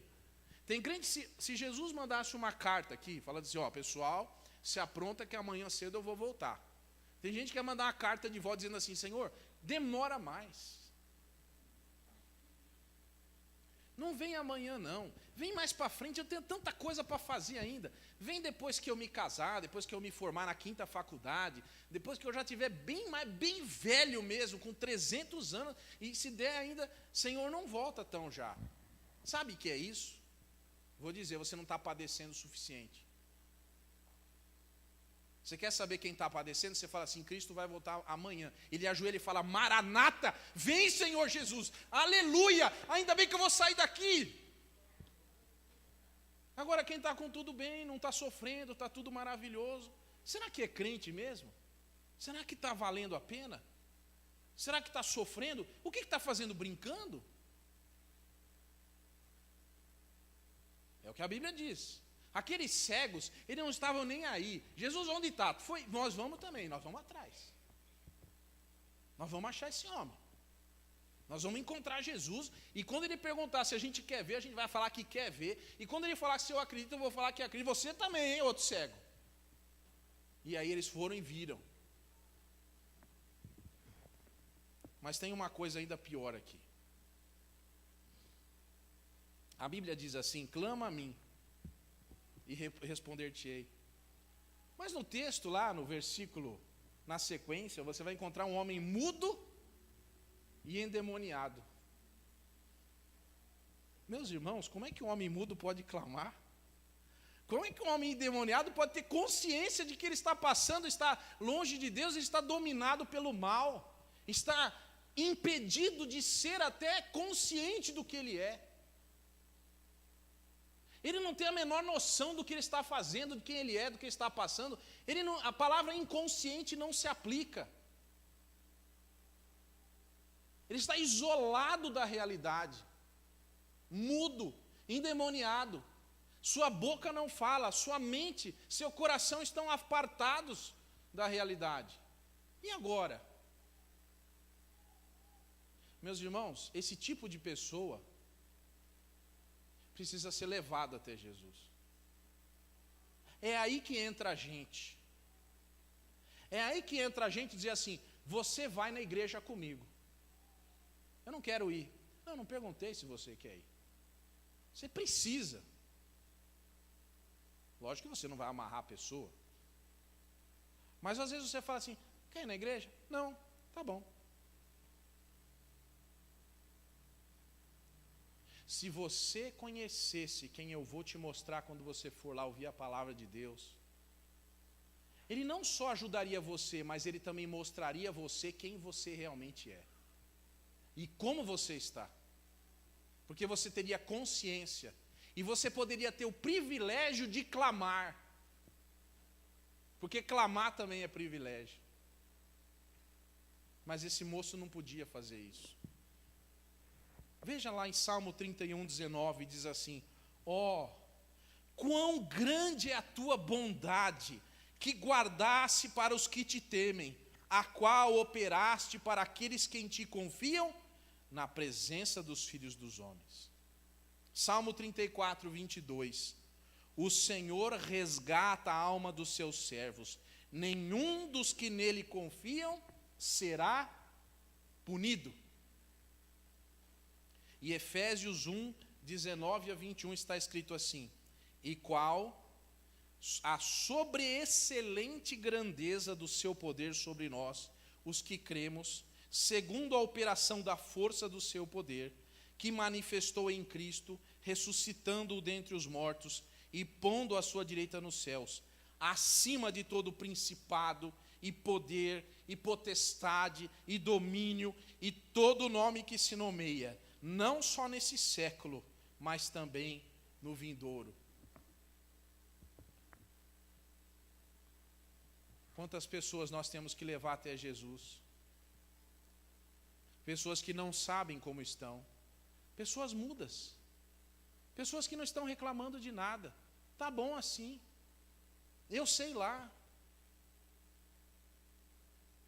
Tem crente, se Jesus mandasse uma carta aqui, falando assim, ó, pessoal, se apronta que amanhã cedo eu vou voltar. Tem gente que quer mandar uma carta de volta dizendo assim, Senhor, demora mais. Não vem amanhã não, vem mais para frente, eu tenho tanta coisa para fazer ainda. Vem depois que eu me casar, depois que eu me formar na 5ª faculdade, depois que eu já estiver bem velho mesmo, com 300 anos, e se der ainda, Senhor, não volta tão já. Sabe o que é isso? Vou dizer, você não está padecendo o suficiente. Você quer saber quem está padecendo? Você fala assim, Cristo vai voltar amanhã. Ele ajoelha e fala, Maranata, vem Senhor Jesus, aleluia, ainda bem que eu vou sair daqui. Agora quem está com tudo bem, não está sofrendo, está tudo maravilhoso, será que é crente mesmo? Será que está valendo a pena? Será que está sofrendo? O que está fazendo, brincando? É o que a Bíblia diz. Aqueles cegos, eles não estavam nem aí. Jesus, onde está? Nós vamos também, nós vamos atrás. Nós vamos achar esse homem. Nós vamos encontrar Jesus. E quando ele perguntar se a gente quer ver, a gente vai falar que quer ver. E quando ele falar se eu acredito, eu vou falar que acredito. Você também, hein, outro cego. E aí eles foram e viram. Mas tem uma coisa ainda pior aqui. A Bíblia diz assim, clama a mim e responder-te-ei. Mas no texto lá, no versículo, na sequência, você vai encontrar um homem mudo e endemoniado. Meus irmãos, como é que um homem mudo pode clamar? Como é que um homem endemoniado pode ter consciência de que ele está passando, está longe de Deus, ele está dominado pelo mal, está impedido de ser até consciente do que ele é? Ele não tem a menor noção do que ele está fazendo, de quem ele é, do que ele está passando. A palavra inconsciente não se aplica. Ele está isolado da realidade, mudo, endemoniado. Sua boca não fala, sua mente, seu coração estão apartados da realidade. E agora? Meus irmãos, esse tipo de pessoa precisa ser levado até Jesus. É aí que entra a gente. É aí que entra a gente dizer assim, você vai na igreja comigo. Eu não quero ir. Não perguntei se você quer ir. Você precisa. Lógico que você não vai amarrar a pessoa. Mas às vezes você fala assim, quer ir na igreja? Não, tá bom. Se você conhecesse quem eu vou te mostrar quando você for lá ouvir a palavra de Deus, ele não só ajudaria você, mas ele também mostraria a você quem você realmente é. E como você está. Porque você teria consciência. E você poderia ter o privilégio de clamar. Porque clamar também é privilégio. Mas esse moço não podia fazer isso. Veja lá em Salmo 31, 19, diz assim, quão grande é a tua bondade, que guardaste para os que te temem, a qual operaste para aqueles que em ti confiam, na presença dos filhos dos homens. Salmo 34, 22, o Senhor resgata a alma dos seus servos, nenhum dos que nele confiam será punido. E Efésios 1, 19 a 21 está escrito assim, e qual a sobreexcelente grandeza do seu poder sobre nós, os que cremos, segundo a operação da força do seu poder, que manifestou em Cristo, ressuscitando-o dentre os mortos e pondo à sua direita nos céus, acima de todo principado e poder e potestade e domínio e todo nome que se nomeia, não só nesse século, mas também no vindouro. Quantas pessoas nós temos que levar até Jesus? Pessoas que não sabem como estão, pessoas mudas, pessoas que não estão reclamando de nada. Tá bom assim, eu sei lá.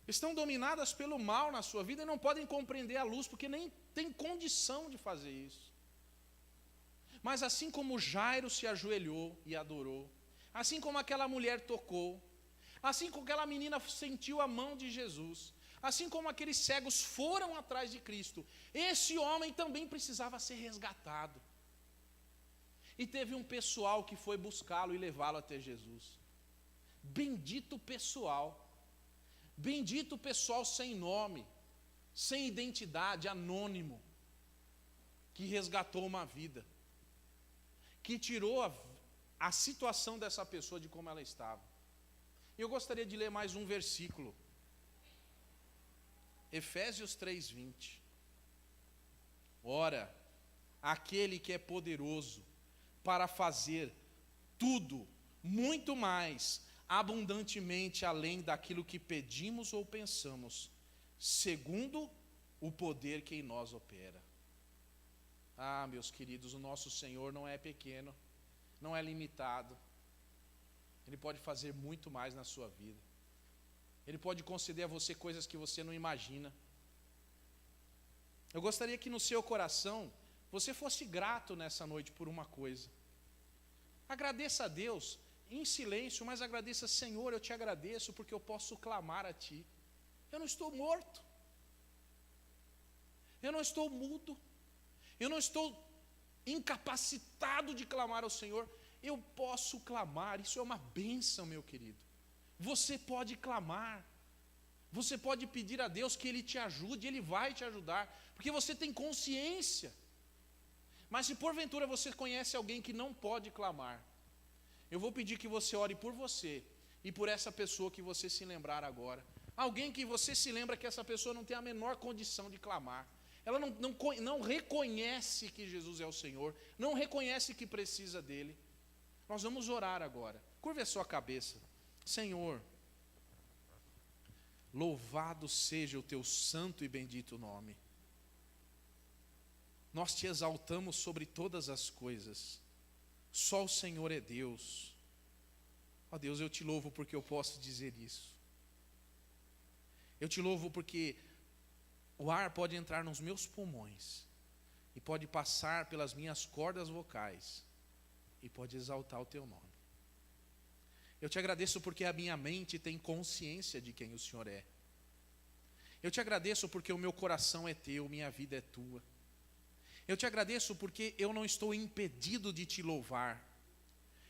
Estão dominadas pelo mal na sua vida e não podem compreender a luz, porque nem tem condição de fazer isso. Mas assim como Jairo se ajoelhou e adorou, assim como aquela mulher tocou, assim como aquela menina sentiu a mão de Jesus, assim como aqueles cegos foram atrás de Cristo, esse homem também precisava ser resgatado. E teve um pessoal que foi buscá-lo e levá-lo até Jesus. Bendito pessoal. Bendito o pessoal sem nome, sem identidade, anônimo, que resgatou uma vida, que tirou a situação dessa pessoa de como ela estava. Eu gostaria de ler mais um versículo, Efésios 3:20. Ora, aquele que é poderoso para fazer tudo, muito mais, abundantemente além daquilo que pedimos ou pensamos, segundo o poder que em nós opera. Ah, meus queridos, o nosso Senhor não é pequeno, não é limitado. Ele pode fazer muito mais na sua vida. Ele pode conceder a você coisas que você não imagina. Eu gostaria que no seu coração você fosse grato nessa noite por uma coisa. Agradeça a Deus em silêncio, mas agradeça: Senhor, eu te agradeço porque eu posso clamar a Ti. Eu não estou morto, eu não estou mudo, eu não estou incapacitado de clamar ao Senhor. Eu posso clamar, isso é uma bênção, meu querido. Você pode clamar, você pode pedir a Deus que Ele te ajude, Ele vai te ajudar, porque você tem consciência. Mas se porventura você conhece alguém que não pode clamar, eu vou pedir que você ore por você e por essa pessoa que você se lembrar agora. Alguém que você se lembra que essa pessoa não tem a menor condição de clamar. Ela não reconhece que Jesus é o Senhor, não reconhece que precisa dEle. Nós vamos orar agora. Curva a sua cabeça. Senhor, louvado seja o Teu santo e bendito nome. Nós Te exaltamos sobre todas as coisas. Só o Senhor é Deus. Ó Deus, eu Te louvo porque eu posso dizer isso. Eu Te louvo porque o ar pode entrar nos meus pulmões e pode passar pelas minhas cordas vocais e pode exaltar o Teu nome. Eu Te agradeço porque a minha mente tem consciência de quem o Senhor é. Eu Te agradeço porque o meu coração é Teu, minha vida é Tua. Eu Te agradeço porque eu não estou impedido de Te louvar.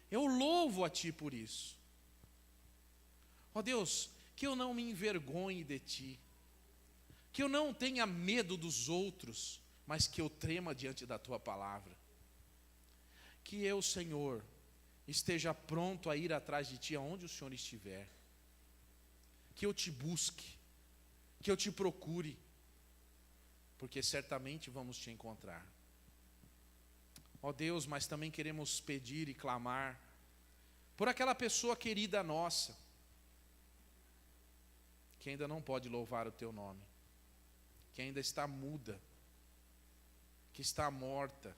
Eu louvo a Ti por isso. Ó Deus, que eu não me envergonhe de Ti, que eu não tenha medo dos outros, mas que eu trema diante da Tua palavra. Que eu, Senhor, esteja pronto a ir atrás de Ti aonde o Senhor estiver. Que eu Te busque, que eu Te procure, porque certamente vamos Te encontrar. Ó Deus, mas também queremos pedir e clamar por aquela pessoa querida nossa, que ainda não pode louvar o Teu nome, que ainda está muda, que está morta,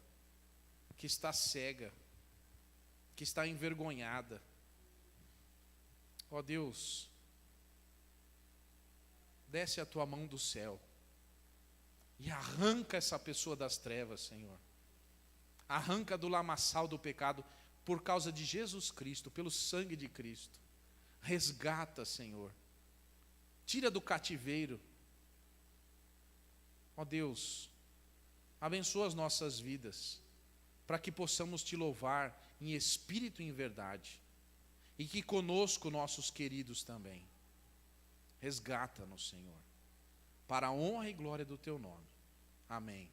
que está cega, que está envergonhada. Ó Deus, desce a Tua mão do céu e arranca essa pessoa das trevas, Senhor. Arranca do lamaçal do pecado por causa de Jesus Cristo, pelo sangue de Cristo. Resgata, Senhor. Tira do cativeiro. Ó Deus, abençoa as nossas vidas, para que possamos Te louvar em espírito e em verdade, e que conosco nossos queridos também. Resgata-nos, Senhor, para a honra e glória do Teu nome. Amém.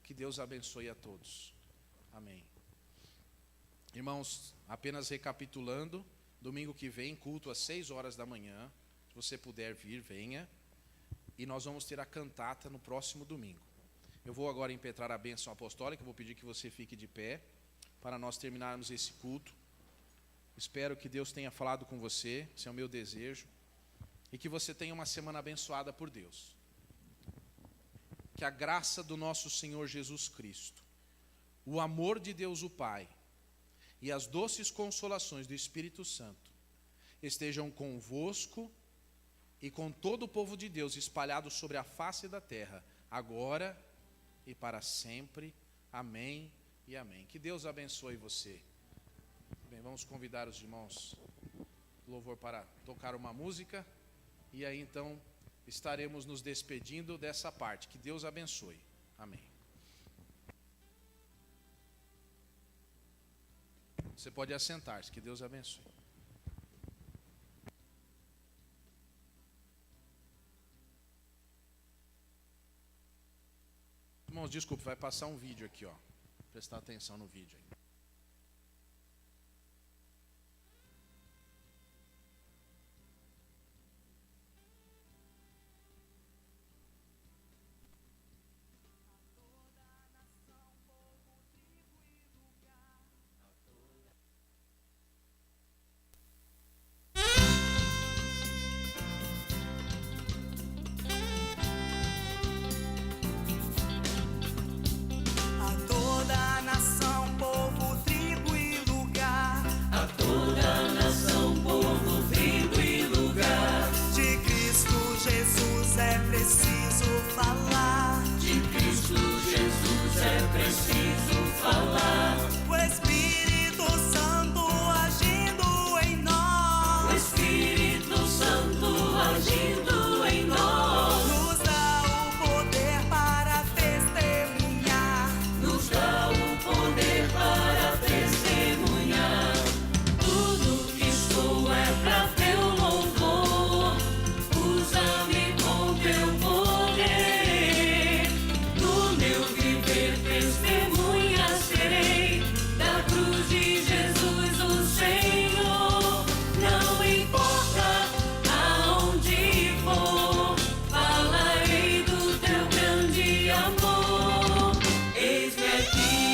Que Deus abençoe a todos. Amém. Irmãos, apenas recapitulando, domingo que vem, culto às 6 horas da manhã. Se você puder vir, venha. E nós vamos ter a cantata no próximo domingo. Eu vou agora impetrar a bênção apostólica, eu vou pedir que você fique de pé para nós terminarmos esse culto. Espero que Deus tenha falado com você, esse é o meu desejo, e que você tenha uma semana abençoada por Deus. Que a graça do nosso Senhor Jesus Cristo, o amor de Deus o Pai e as doces consolações do Espírito Santo estejam convosco e com todo o povo de Deus espalhado sobre a face da terra, agora e para sempre. Amém e amém. Que Deus abençoe você. Bem, vamos convidar os irmãos do louvor para tocar uma música e aí então estaremos nos despedindo dessa parte. Que Deus abençoe. Amém. Você pode assentar-se. Que Deus abençoe. Irmãos, desculpe, vai passar um vídeo aqui, ó. Prestar atenção no vídeo aí. Eis-me aqui.